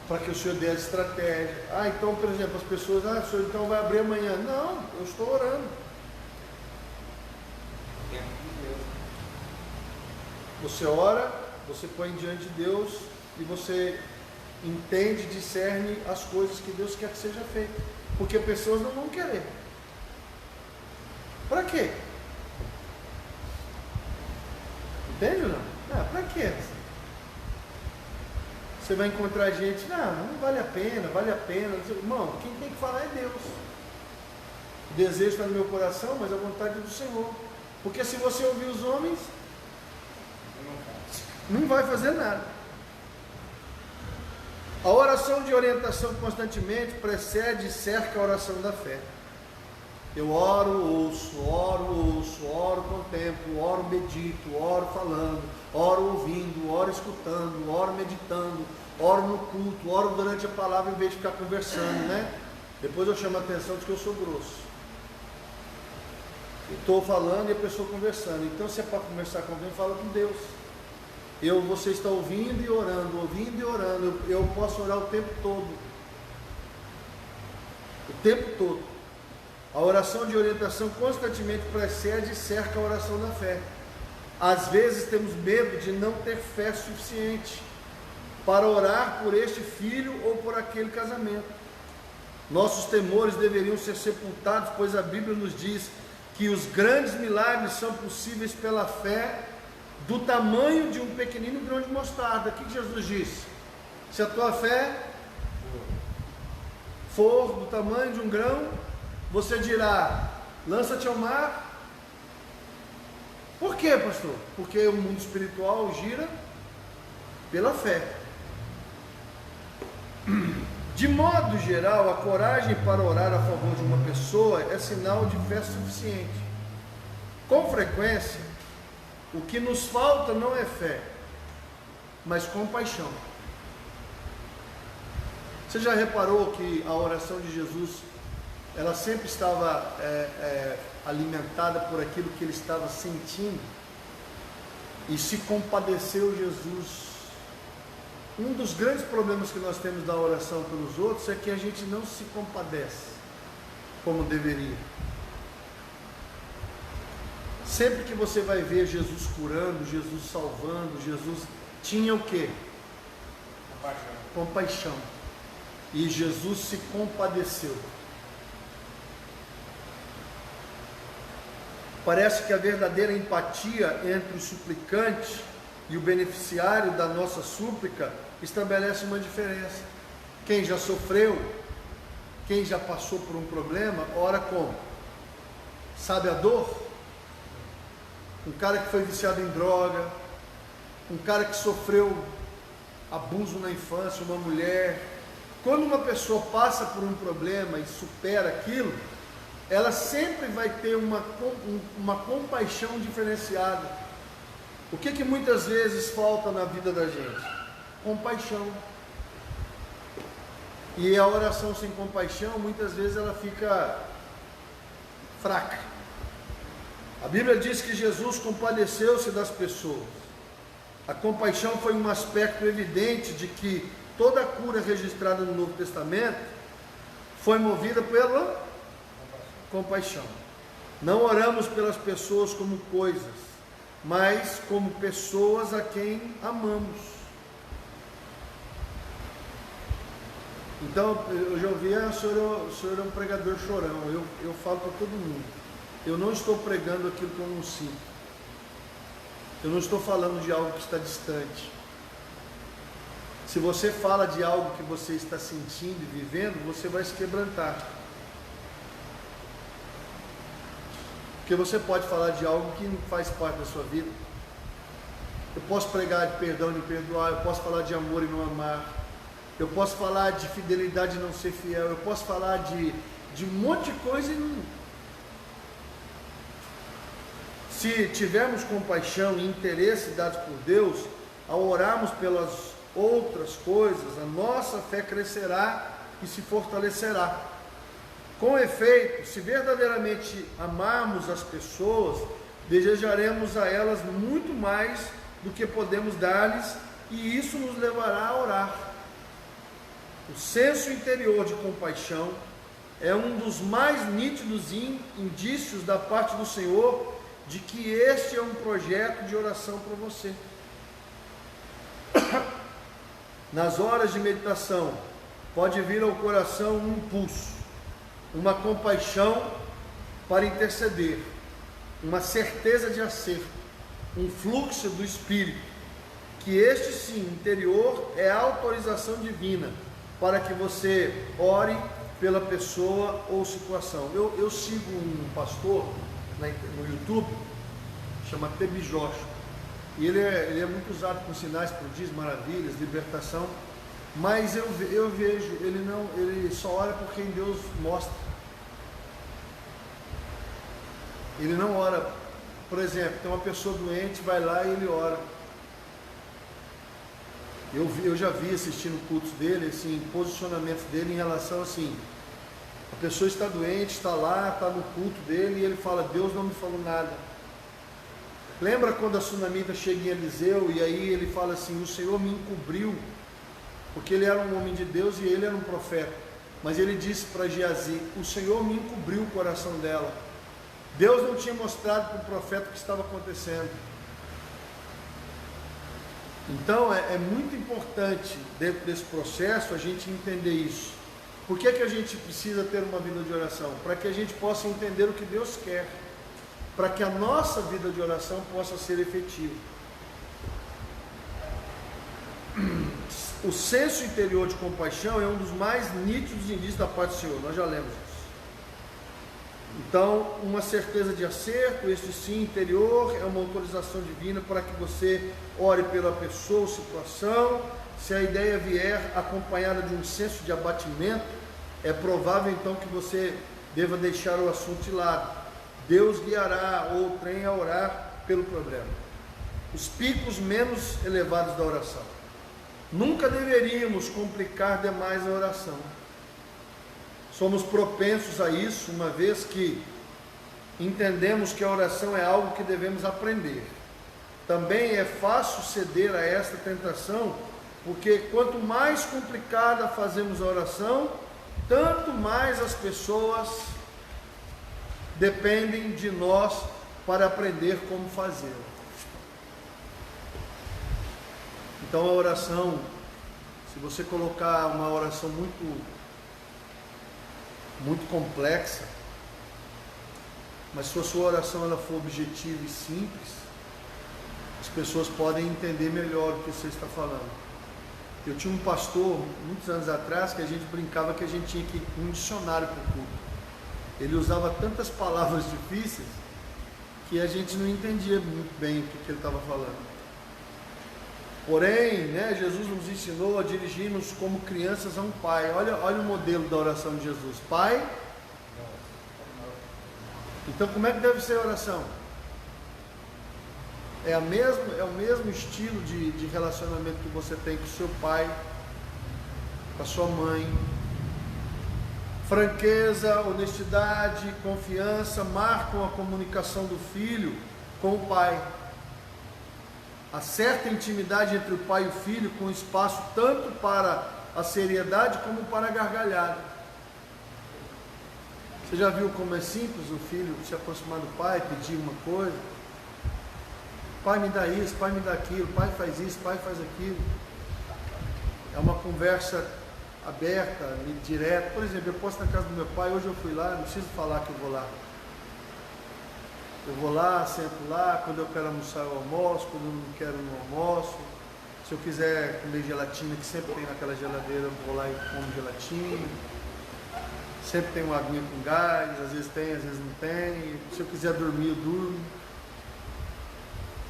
para que o Senhor dê a estratégia. Então, por exemplo, as pessoas, o Senhor então vai abrir amanhã. Não, eu estou orando. Você ora, você põe diante de Deus e você entende, discerne as coisas que Deus quer que seja feito. Porque pessoas não vão querer. Para quê? Entende ou não? Para quê? Você vai encontrar gente, não vale a pena, vale a pena. Irmão, quem tem que falar é Deus. O desejo está no meu coração, mas a vontade é do Senhor. Porque se você ouvir os homens, não vai fazer nada. A oração de orientação constantemente precede e cerca a oração da fé. Eu oro, oro, contemplo, oro, medito, oro falando, oro ouvindo, oro escutando, oro meditando, oro no culto, oro durante a palavra em vez de ficar conversando, né? Depois eu chamo a atenção de que eu sou grosso. Estou falando e a pessoa conversando. Então, se é para conversar com alguém, fala com Deus. Você está ouvindo e orando. Eu posso orar o tempo todo. O tempo todo. A oração de orientação constantemente precede e cerca a oração da fé. Às vezes temos medo de não ter fé suficiente para orar por este filho ou por aquele casamento. Nossos temores deveriam ser sepultados, pois a Bíblia nos diz que os grandes milagres são possíveis pela fé do tamanho de um pequenino grão de mostarda. O que Jesus disse? Se a tua fé for do tamanho de um grão, você dirá, lança-te ao mar. Por quê, pastor? Porque o mundo espiritual gira pela fé. De modo geral, a coragem para orar a favor de uma pessoa é sinal de fé suficiente. Com frequência, o que nos falta não é fé, mas compaixão. Você já reparou que a oração de Jesus, ela sempre estava alimentada por aquilo que ele estava sentindo, e se compadeceu Jesus. Um dos grandes problemas que nós temos da oração pelos outros é que a gente não se compadece como deveria. Sempre que você vai ver Jesus curando, Jesus salvando, Jesus tinha o quê? Compaixão. E Jesus se compadeceu. Parece que a verdadeira empatia entre o suplicante e o beneficiário da nossa súplica estabelece uma diferença. Quem já sofreu, quem já passou por um problema, ora como? Sabe a dor? Um cara que foi viciado em droga, um cara que sofreu abuso na infância, uma mulher. Quando uma pessoa passa por um problema e supera aquilo, ela sempre vai ter uma compaixão diferenciada. O que muitas vezes falta na vida da gente? Compaixão. E a oração sem compaixão, muitas vezes ela fica fraca. A Bíblia diz que Jesus compadeceu-se das pessoas. A compaixão foi um aspecto evidente de que toda a cura registrada no Novo Testamento foi movida pela compaixão. Não oramos pelas pessoas como coisas, mas como pessoas a quem amamos. Então, eu já ouvi, o senhor é um pregador chorão. Eu falo para todo mundo, eu não estou pregando aquilo que eu não sinto. Eu não estou falando de algo que está distante. Se você fala de algo que você está sentindo e vivendo, você vai se quebrantar. Porque você pode falar de algo que não faz parte da sua vida. Eu posso pregar de perdão e não perdoar, eu posso falar de amor e não amar, eu posso falar de fidelidade e não ser fiel, eu posso falar de um monte de coisa e não... Se tivermos compaixão e interesse dados por Deus, ao orarmos pelas outras coisas, a nossa fé crescerá e se fortalecerá. Com efeito, se verdadeiramente amarmos as pessoas, desejaremos a elas muito mais do que podemos dar-lhes, e isso nos levará a orar. O senso interior de compaixão é um dos mais nítidos indícios da parte do Senhor de que este é um projeto de oração para você. Nas horas de meditação, pode vir ao coração um impulso, uma compaixão para interceder, uma certeza de acerto, um fluxo do Espírito, que este sim, interior, é a autorização divina para que você ore pela pessoa ou situação. Eu sigo um pastor no YouTube, chama Tebijosh, e ele é muito usado com sinais, prodígios, maravilhas, libertação. Mas eu vejo, ele só ora por quem Deus mostra. Ele não ora, por exemplo, tem uma pessoa doente, vai lá e ele ora. Eu já vi assistindo cultos dele, assim, posicionamentos dele em relação assim, a pessoa está doente, está lá, está no culto dele e ele fala, Deus não me falou nada. Lembra quando a sunamita chega em Eliseu e aí ele fala assim, o Senhor me encobriu, porque ele era um homem de Deus e ele era um profeta, mas ele disse para Geazi, o Senhor me encobriu o coração dela. Deus não tinha mostrado para o profeta o que estava acontecendo. Então é muito importante dentro desse processo a gente entender isso. Por que a gente precisa ter uma vida de oração? Para que a gente possa entender o que Deus quer, para que a nossa vida de oração possa ser efetiva. O senso interior de compaixão é um dos mais nítidos indícios da parte do Senhor, nós já lemos isso. Então, uma certeza de acerto, este sim interior, é uma autorização divina para que você ore pela pessoa ou situação. Se a ideia vier acompanhada de um senso de abatimento, é provável então que você deva deixar o assunto de lado. Deus guiará outrem a orar pelo problema. Os picos menos elevados da oração. Nunca deveríamos complicar demais a oração. Somos propensos a isso, uma vez que entendemos que a oração é algo que devemos aprender. Também é fácil ceder a esta tentação, porque quanto mais complicada fazemos a oração, tanto mais as pessoas dependem de nós para aprender como fazê-la. Então a oração, se você colocar uma oração muito complexa, mas se a sua oração ela for objetiva e simples, as pessoas podem entender melhor o que você está falando. Eu tinha um pastor, muitos anos atrás, que a gente brincava que a gente tinha que ir com um dicionário para o culto. Ele usava tantas palavras difíceis que a gente não entendia muito bem o que ele estava falando. Porém, Jesus nos ensinou a dirigir-nos como crianças a um pai. Olha o modelo da oração de Jesus. Pai. Então, como é que deve ser a oração? É o mesmo estilo de relacionamento que você tem com o seu pai, com a sua mãe. Franqueza, honestidade, confiança marcam a comunicação do filho com o pai. Há certa intimidade entre o pai e o filho, com espaço tanto para a seriedade como para a gargalhada. Você já viu como é simples o filho se aproximar do pai, pedir uma coisa? Pai, me dá isso, pai, me dá aquilo, pai, faz isso, pai, faz aquilo. É uma conversa aberta, direta. Por exemplo, eu posso ir na casa do meu pai, hoje eu fui lá, não preciso falar que eu vou lá. Eu vou lá, sento lá, quando eu quero almoçar eu almoço, quando eu não quero eu não almoço. Se eu quiser comer gelatina, que sempre tem naquela geladeira, eu vou lá e como gelatina. Sempre tem uma aguinha com gás, às vezes tem, às vezes não tem. Se eu quiser dormir, eu durmo.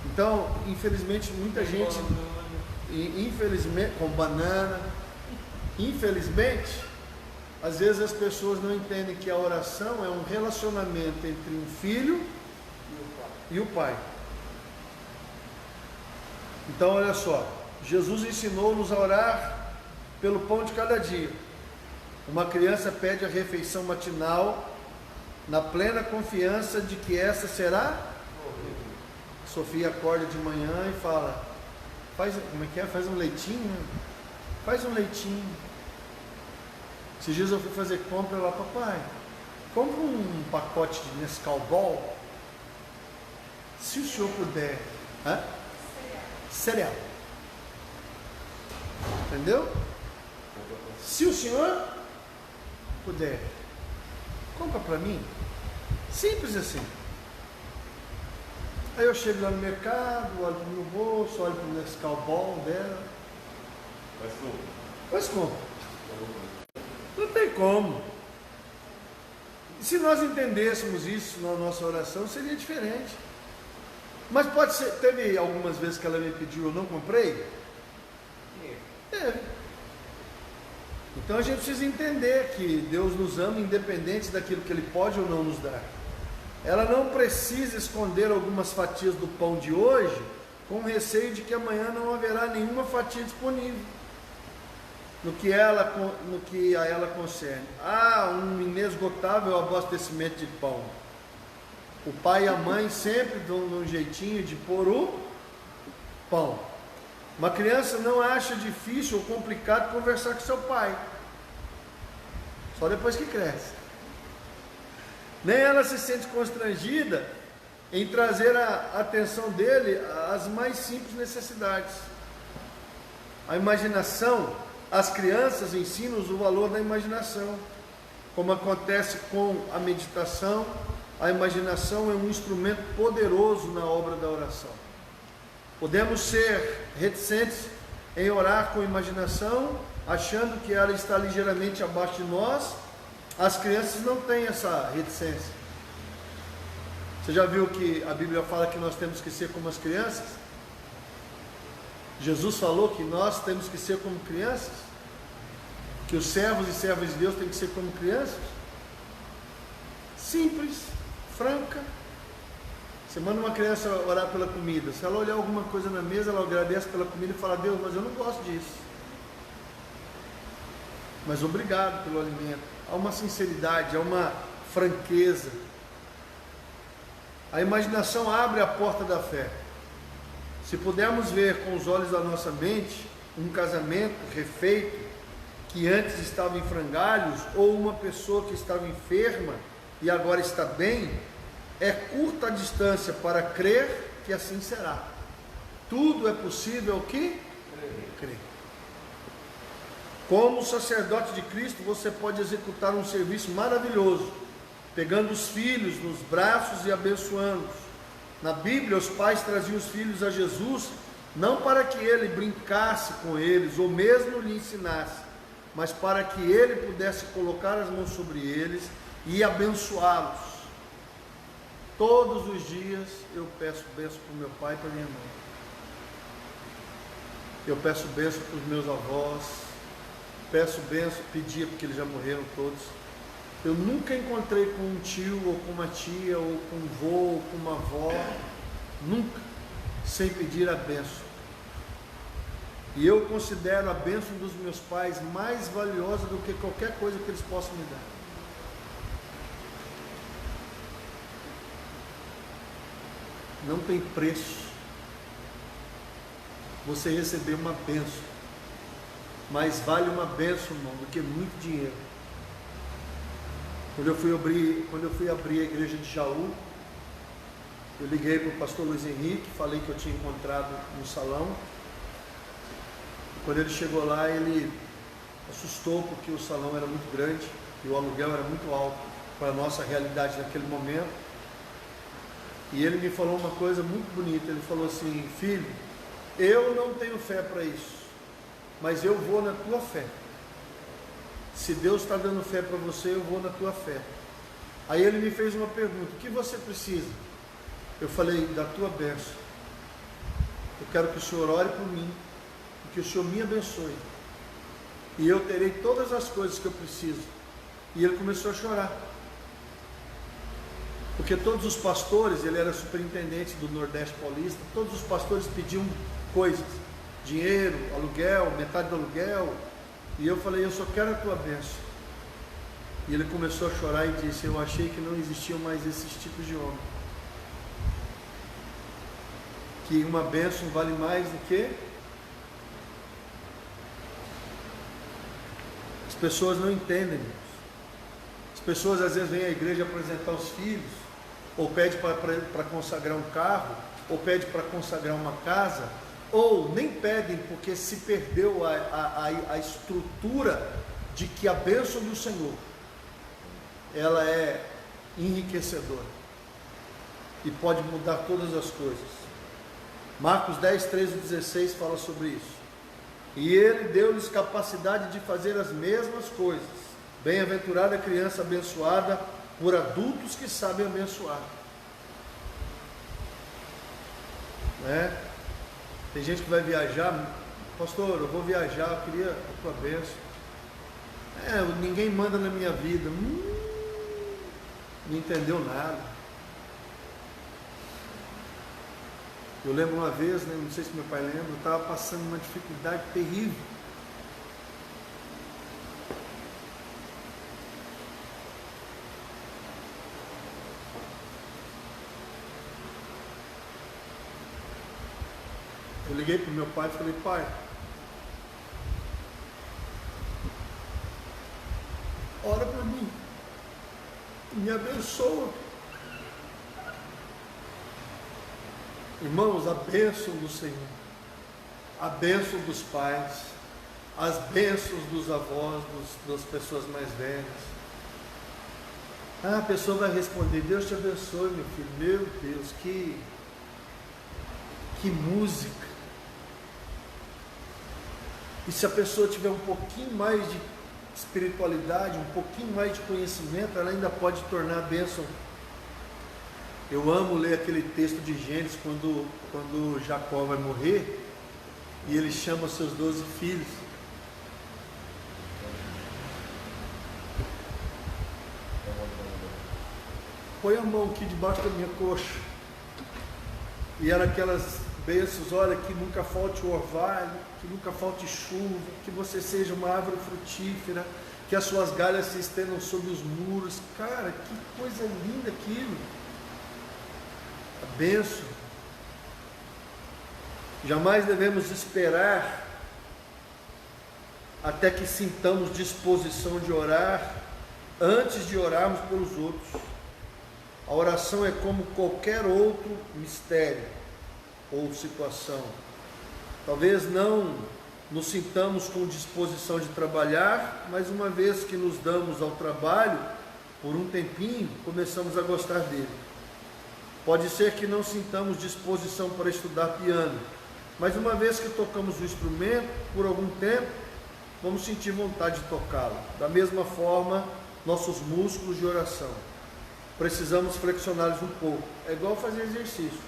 Então, infelizmente, muita gente, com banana, infelizmente, às vezes as pessoas não entendem que a oração é um relacionamento entre um filho e o pai. Então, olha só, Jesus ensinou-nos a orar pelo pão de cada dia. Uma criança pede a refeição matinal na plena confiança de que essa será. Sofia acorda de manhã e fala, faz um leitinho? Faz um leitinho. Esses dias eu fui fazer compra lá, papai, compra um pacote de Nescau Ball, se o senhor puder. Cereal. Entendeu? Se o senhor puder, compra para mim. Simples assim. Aí eu chego lá no mercado, olho para o meu bolso, olho para o Nescau Ball dela. Mas como? Não tem como. Se nós entendêssemos isso na nossa oração, seria diferente. Mas pode ser, teve algumas vezes que ela me pediu, eu não comprei? Teve. Então a gente precisa entender que Deus nos ama independente daquilo que Ele pode ou não nos dar. Ela não precisa esconder algumas fatias do pão de hoje com receio de que amanhã não haverá nenhuma fatia disponível no que a ela concerne. Há um inesgotável abastecimento de pão. O pai e a mãe sempre dão um jeitinho de pôr o pão. Uma criança não acha difícil ou complicado conversar com seu pai, só depois que cresce. Nem ela se sente constrangida em trazer a atenção dele às mais simples necessidades. A imaginação, as crianças ensinam-nos o valor da imaginação. Como acontece com a meditação, a imaginação é um instrumento poderoso na obra da oração. Podemos ser reticentes em orar com imaginação, achando que ela está ligeiramente abaixo de nós. As crianças não têm essa reticência. Você já viu que a Bíblia fala que nós temos que ser como as crianças? Jesus falou que nós temos que ser como crianças, que os servos e servas de Deus têm que ser como crianças. Simples, franca. Você manda uma criança orar pela comida, se ela olhar alguma coisa na mesa, ela agradece pela comida e fala: Deus, mas eu não gosto disso, mas obrigado pelo alimento. Há uma sinceridade, há uma franqueza. A imaginação abre a porta da fé. Se pudermos ver com os olhos da nossa mente um casamento refeito que antes estava em frangalhos, ou uma pessoa que estava enferma e agora está bem, é curta a distância para crer que assim será. Tudo é possível que crer. Como sacerdote de Cristo, você pode executar um serviço maravilhoso, pegando os filhos nos braços e abençoando-os. Na Bíblia, os pais traziam os filhos a Jesus, não para que ele brincasse com eles, ou mesmo lhe ensinasse, mas para que ele pudesse colocar as mãos sobre eles e abençoá-los. Todos os dias eu peço bênção para o meu pai e para minha mãe. Eu peço bênção para os meus avós. Peço bênção, pedia porque eles já morreram todos. Eu nunca encontrei com um tio, ou com uma tia, ou com um vô, ou com uma avó, nunca, sem pedir a bênção. E eu considero a bênção dos meus pais mais valiosa do que qualquer coisa que eles possam me dar. Não tem preço você receber uma bênção. Mais vale uma bênção, irmão, do que muito dinheiro. Quando eu fui abrir a igreja de Jaú, eu liguei para o pastor Luiz Henrique, falei que eu tinha encontrado no salão. Quando ele chegou lá, ele assustou porque o salão era muito grande e o aluguel era muito alto para a nossa realidade naquele momento. E ele me falou uma coisa muito bonita. Ele falou assim: filho, eu não tenho fé para isso, mas eu vou na tua fé. Se Deus está dando fé para você, eu vou na tua fé. Aí ele me fez uma pergunta: o que você precisa? Eu falei: da tua bênção. Eu quero que o Senhor ore por mim, e que o Senhor me abençoe, e eu terei todas as coisas que eu preciso. E ele começou a chorar, porque todos os pastores, ele era superintendente do Nordeste Paulista, todos os pastores pediam coisas, dinheiro, aluguel, metade do aluguel. E eu falei: eu só quero a tua bênção. E ele começou a chorar e disse: eu achei que não existiam mais esses tipos de homem, que uma bênção vale mais do que... As pessoas não entendem. As pessoas às vezes vêm à igreja apresentar os filhos, ou pede para consagrar um carro, ou pede para consagrar uma casa, ou nem pedem porque se perdeu a estrutura de que a bênção do Senhor, ela é enriquecedora e pode mudar todas as coisas. Marcos 10, 13 e 16 fala sobre isso. E ele deu-lhes capacidade de fazer as mesmas coisas. Bem-aventurada a criança abençoada por adultos que sabem abençoar. Né? Tem gente que vai viajar: pastor, eu vou viajar, eu queria a tua bênção. Ninguém manda na minha vida. Não entendeu nada. Eu lembro uma vez, né, não sei se meu pai lembra, eu estava passando uma dificuldade terrível. Eu liguei para o meu pai e falei: pai, ora por mim, me abençoa. Irmãos, a bênção do Senhor, a bênção dos pais, as bênçãos dos avós, das pessoas mais velhas. A pessoa vai responder: Deus te abençoe, meu filho. Meu Deus, que música. E se a pessoa tiver um pouquinho mais de espiritualidade, um pouquinho mais de conhecimento, ela ainda pode tornar a bênção. Eu amo ler aquele texto de Gênesis, quando Jacó vai morrer, e ele chama seus 12 filhos. Põe a mão aqui debaixo da minha coxa. E era aquelas bênçãos: olha, que nunca falte o orvalho, que nunca falte chuva, que você seja uma árvore frutífera, que as suas galhas se estendam sobre os muros. Cara, que coisa linda aquilo. A bênção. Jamais devemos esperar até que sintamos disposição de orar, antes de orarmos pelos outros. A oração é como qualquer outro mistério ou situação. Talvez não nos sintamos com disposição de trabalhar, mas uma vez que nos damos ao trabalho, por um tempinho, começamos a gostar dele. Pode ser que não sintamos disposição para estudar piano, mas uma vez que tocamos o instrumento, por algum tempo, vamos sentir vontade de tocá-lo. Da mesma forma, nossos músculos de oração. Precisamos flexioná-los um pouco. É igual fazer exercício.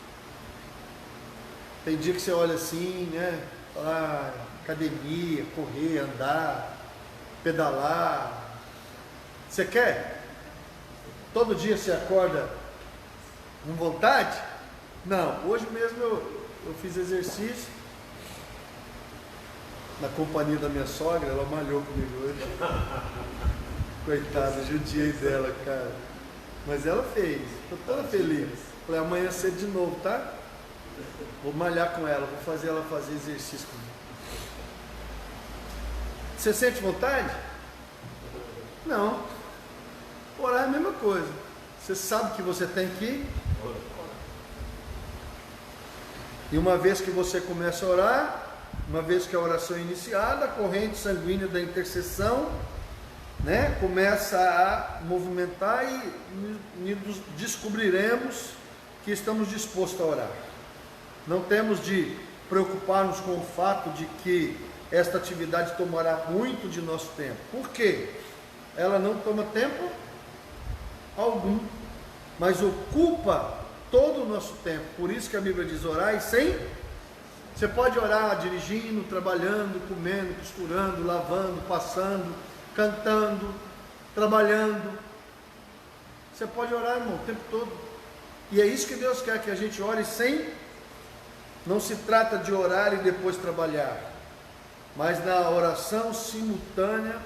Tem dia que você olha assim, né? Academia, correr, andar, pedalar. Você quer? Todo dia você acorda com vontade? Não. Hoje mesmo eu fiz exercício na companhia da minha sogra. Ela malhou comigo hoje. Coitada, judiei dela, cara. Mas ela fez. Estou toda feliz. Falei: amanhã cedo de novo, tá? Vou malhar com ela, vou fazer ela fazer exercício comigo. Você sente vontade? Não. Orar é a mesma coisa. Você sabe que você tem que ir. E uma vez que você começa a orar, uma vez que a oração é iniciada, a corrente sanguínea da intercessão, né, começa a movimentar e descobriremos que estamos dispostos a orar. Não temos de preocupar-nos com o fato de que esta atividade tomará muito de nosso tempo. Por quê? Ela não toma tempo algum, mas ocupa todo o nosso tempo. Por isso que a Bíblia diz: orai sem. Você pode orar dirigindo, trabalhando, comendo, costurando, lavando, passando, cantando, trabalhando. Você pode orar, irmão, o tempo todo. E é isso que Deus quer, que a gente ore sem. Não se trata de orar e depois trabalhar, mas na oração simultânea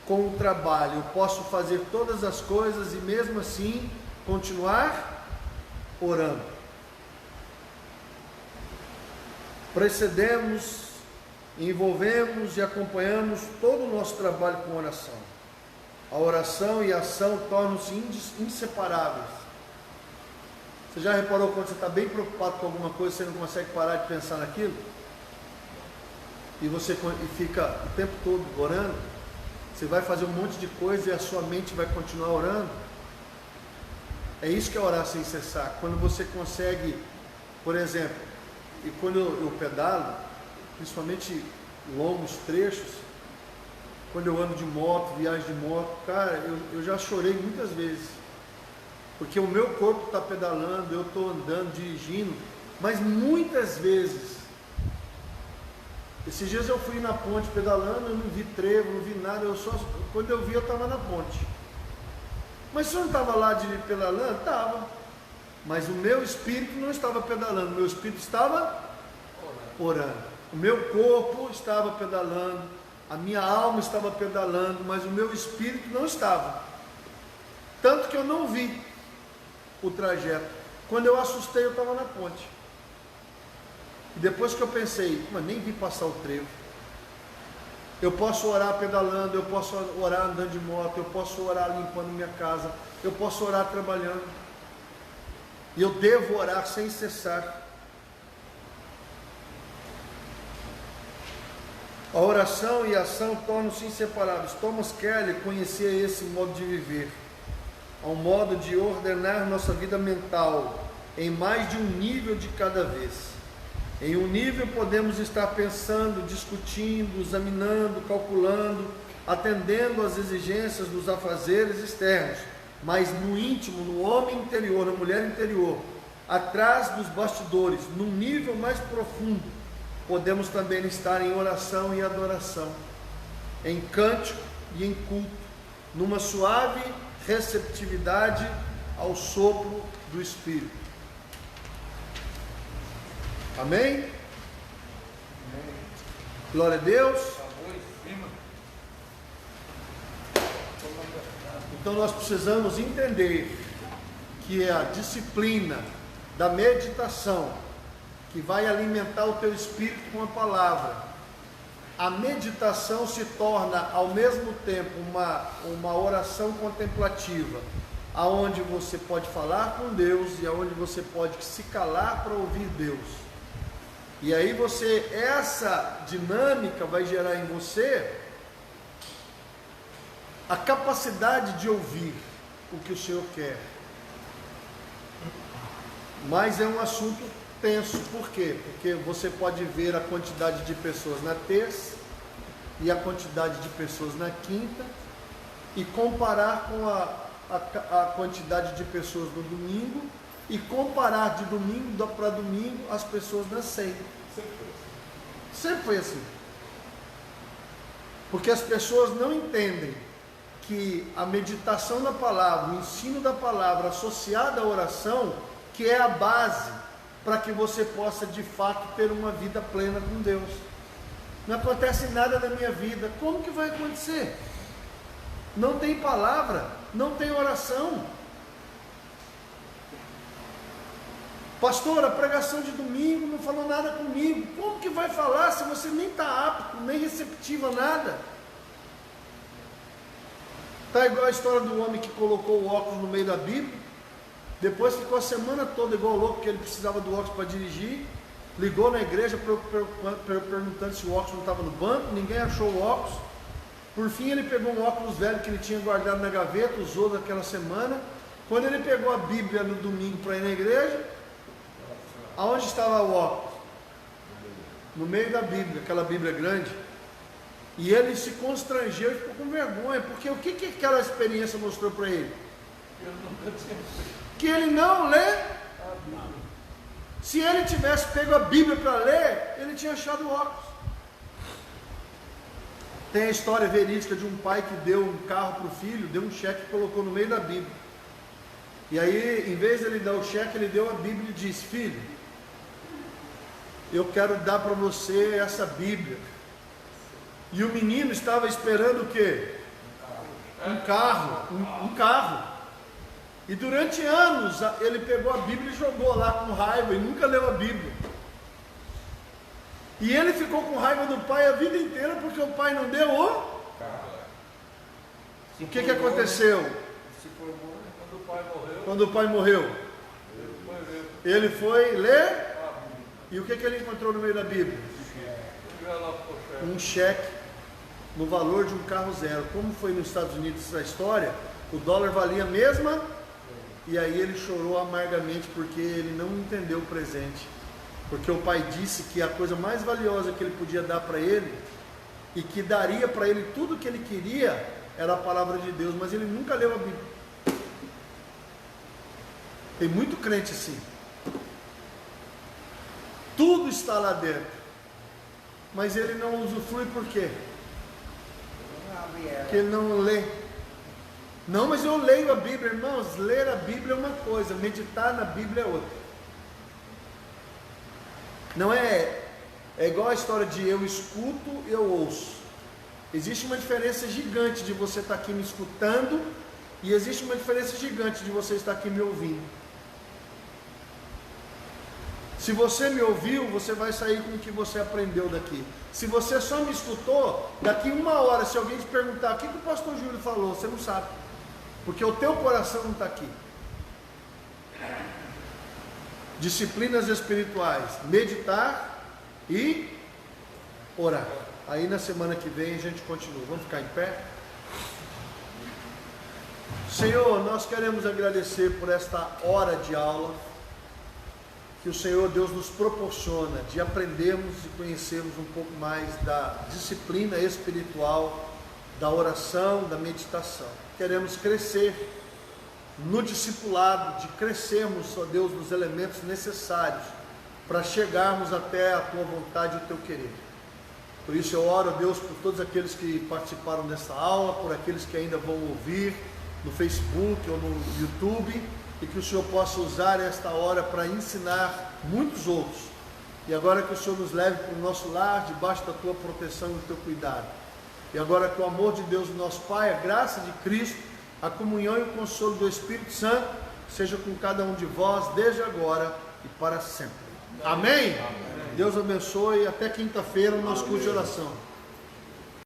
com o trabalho. Eu posso fazer todas as coisas e mesmo assim continuar orando. Precedemos, envolvemos e acompanhamos todo o nosso trabalho com oração. A oração e a ação tornam-se inseparáveis. Você já reparou quando você está bem preocupado com alguma coisa, você não consegue parar de pensar naquilo? E você fica o tempo todo orando? Você vai fazer um monte de coisa e a sua mente vai continuar orando? É isso que é orar sem cessar. Quando você consegue, por exemplo, e quando eu pedalo, principalmente longos trechos, quando eu ando de moto, viagem de moto, cara, eu já chorei muitas vezes. Porque o meu corpo está pedalando, eu estou andando, dirigindo, mas muitas vezes Esses dias eu fui na ponte pedalando, eu não vi trevo, não vi nada, quando eu vi eu estava na ponte. Mas o senhor não estava lá pedalando? Estava. Mas o meu espírito não estava pedalando, o meu espírito estava orando. O meu corpo estava pedalando, a minha alma estava pedalando, mas o meu espírito não estava. Tanto que eu não vi o trajeto. Quando eu assustei, eu estava na ponte. E depois que eu pensei, mas nem vi passar o trevo. Eu posso orar pedalando, eu posso orar andando de moto, eu posso orar limpando minha casa, eu posso orar trabalhando. E eu devo orar sem cessar. A oração e a ação tornam-se inseparáveis. Thomas Kelly conhecia esse modo de viver. Há um modo de ordenar nossa vida mental em mais de um nível de cada vez. Em um nível podemos estar pensando, discutindo, examinando, calculando, atendendo às exigências dos afazeres externos, mas no íntimo, no homem interior, na mulher interior, atrás dos bastidores, num nível mais profundo, podemos também estar em oração e adoração, em cântico e em culto, numa suave receptividade ao sopro do Espírito. Amém? Amém. Glória a Deus. Então nós precisamos entender que é a disciplina da meditação que vai alimentar o teu espírito com a palavra. A meditação se torna ao mesmo tempo uma oração contemplativa, aonde você pode falar com Deus e aonde você pode se calar para ouvir Deus. E aí essa dinâmica vai gerar em você a capacidade de ouvir o que o Senhor quer. Mas é um assunto tenso, por quê? Porque você pode ver a quantidade de pessoas na terça e a quantidade de pessoas na quinta e comparar com a quantidade de pessoas no domingo e comparar de domingo para domingo as pessoas na ceia. Sempre foi assim. Porque as pessoas não entendem que a meditação da palavra, o ensino da palavra associado à oração, que é a base para que você possa de fato ter uma vida plena com Deus. Não acontece nada na minha vida. Como que vai acontecer? Não tem palavra, não tem oração. Pastor, a pregação de domingo não falou nada comigo. Como que vai falar se você nem está apto, nem receptivo a nada? Está igual a história do homem que colocou o óculos no meio da Bíblia. Depois ficou a semana toda igual louco, porque ele precisava do óculos para dirigir. Ligou na igreja perguntando se o óculos não estava no banco. Ninguém achou o óculos. Por fim ele pegou um óculos velho que ele tinha guardado na gaveta, usou daquela semana. Quando ele pegou a Bíblia no domingo para ir na igreja, aonde estava o óculos? No meio da Bíblia, aquela Bíblia grande. E ele se constrangeu e ficou com vergonha, porque o que aquela experiência mostrou para ele? Que ele não lê. Se ele tivesse pego a Bíblia para ler, ele tinha achado o óculos. Tem a história verídica de um pai que deu um carro para o filho, deu um cheque e colocou no meio da Bíblia. E aí, em vez de ele dar o cheque, ele deu a Bíblia e disse: filho, eu quero dar para você essa Bíblia. E o menino estava esperando o quê? Um carro. E durante anos ele pegou a Bíblia e jogou lá com raiva e nunca leu a Bíblia. E ele ficou com raiva do pai a vida inteira porque o pai não deu o... O que aconteceu? Quando o pai morreu, ele foi ler. E o que ele encontrou no meio da Bíblia? Um cheque no valor de um carro zero. Como foi nos Estados Unidos essa história? O dólar valia a mesma, e aí ele chorou amargamente porque ele não entendeu o presente. Porque o pai disse que a coisa mais valiosa que ele podia dar para ele, e que daria para ele tudo o que ele queria, era a palavra de Deus, mas ele nunca leu a Bíblia. Tem muito crente assim. Tudo está lá dentro. Mas ele não usufrui por quê? Porque ele não lê. Não, mas eu leio a Bíblia, irmãos. Ler a Bíblia é uma coisa, meditar na Bíblia é outra. Não é igual a história de eu escuto e eu ouço. Existe uma diferença gigante de você estar aqui me escutando e existe uma diferença gigante de você estar aqui me ouvindo. Se você me ouviu, você vai sair com o que você aprendeu daqui. Se você só me escutou, daqui 1 hora, se alguém te perguntar o que o pastor Júlio falou, você não sabe. Porque o teu coração não está aqui. Disciplinas espirituais: meditar e orar. Aí na semana que vem a gente continua. Vamos ficar em pé? Senhor, nós queremos agradecer por esta hora de aula que o Senhor Deus nos proporciona de aprendermos e conhecermos um pouco mais da disciplina espiritual, da oração, da meditação. Queremos crescer no discipulado, de crescermos, ó Deus, nos elementos necessários para chegarmos até a Tua vontade e o Teu querer. Por isso eu oro, Deus, por todos aqueles que participaram dessa aula, por aqueles que ainda vão ouvir no Facebook ou no YouTube, e que o Senhor possa usar esta hora para ensinar muitos outros. E agora que o Senhor nos leve para o nosso lar, debaixo da Tua proteção e do Teu cuidado. E agora que o amor de Deus, nosso Pai, a graça de Cristo, a comunhão e o consolo do Espírito Santo seja com cada um de vós, desde agora e para sempre. Amém? Amém. Deus abençoe. Até quinta-feira, o nosso curso de oração.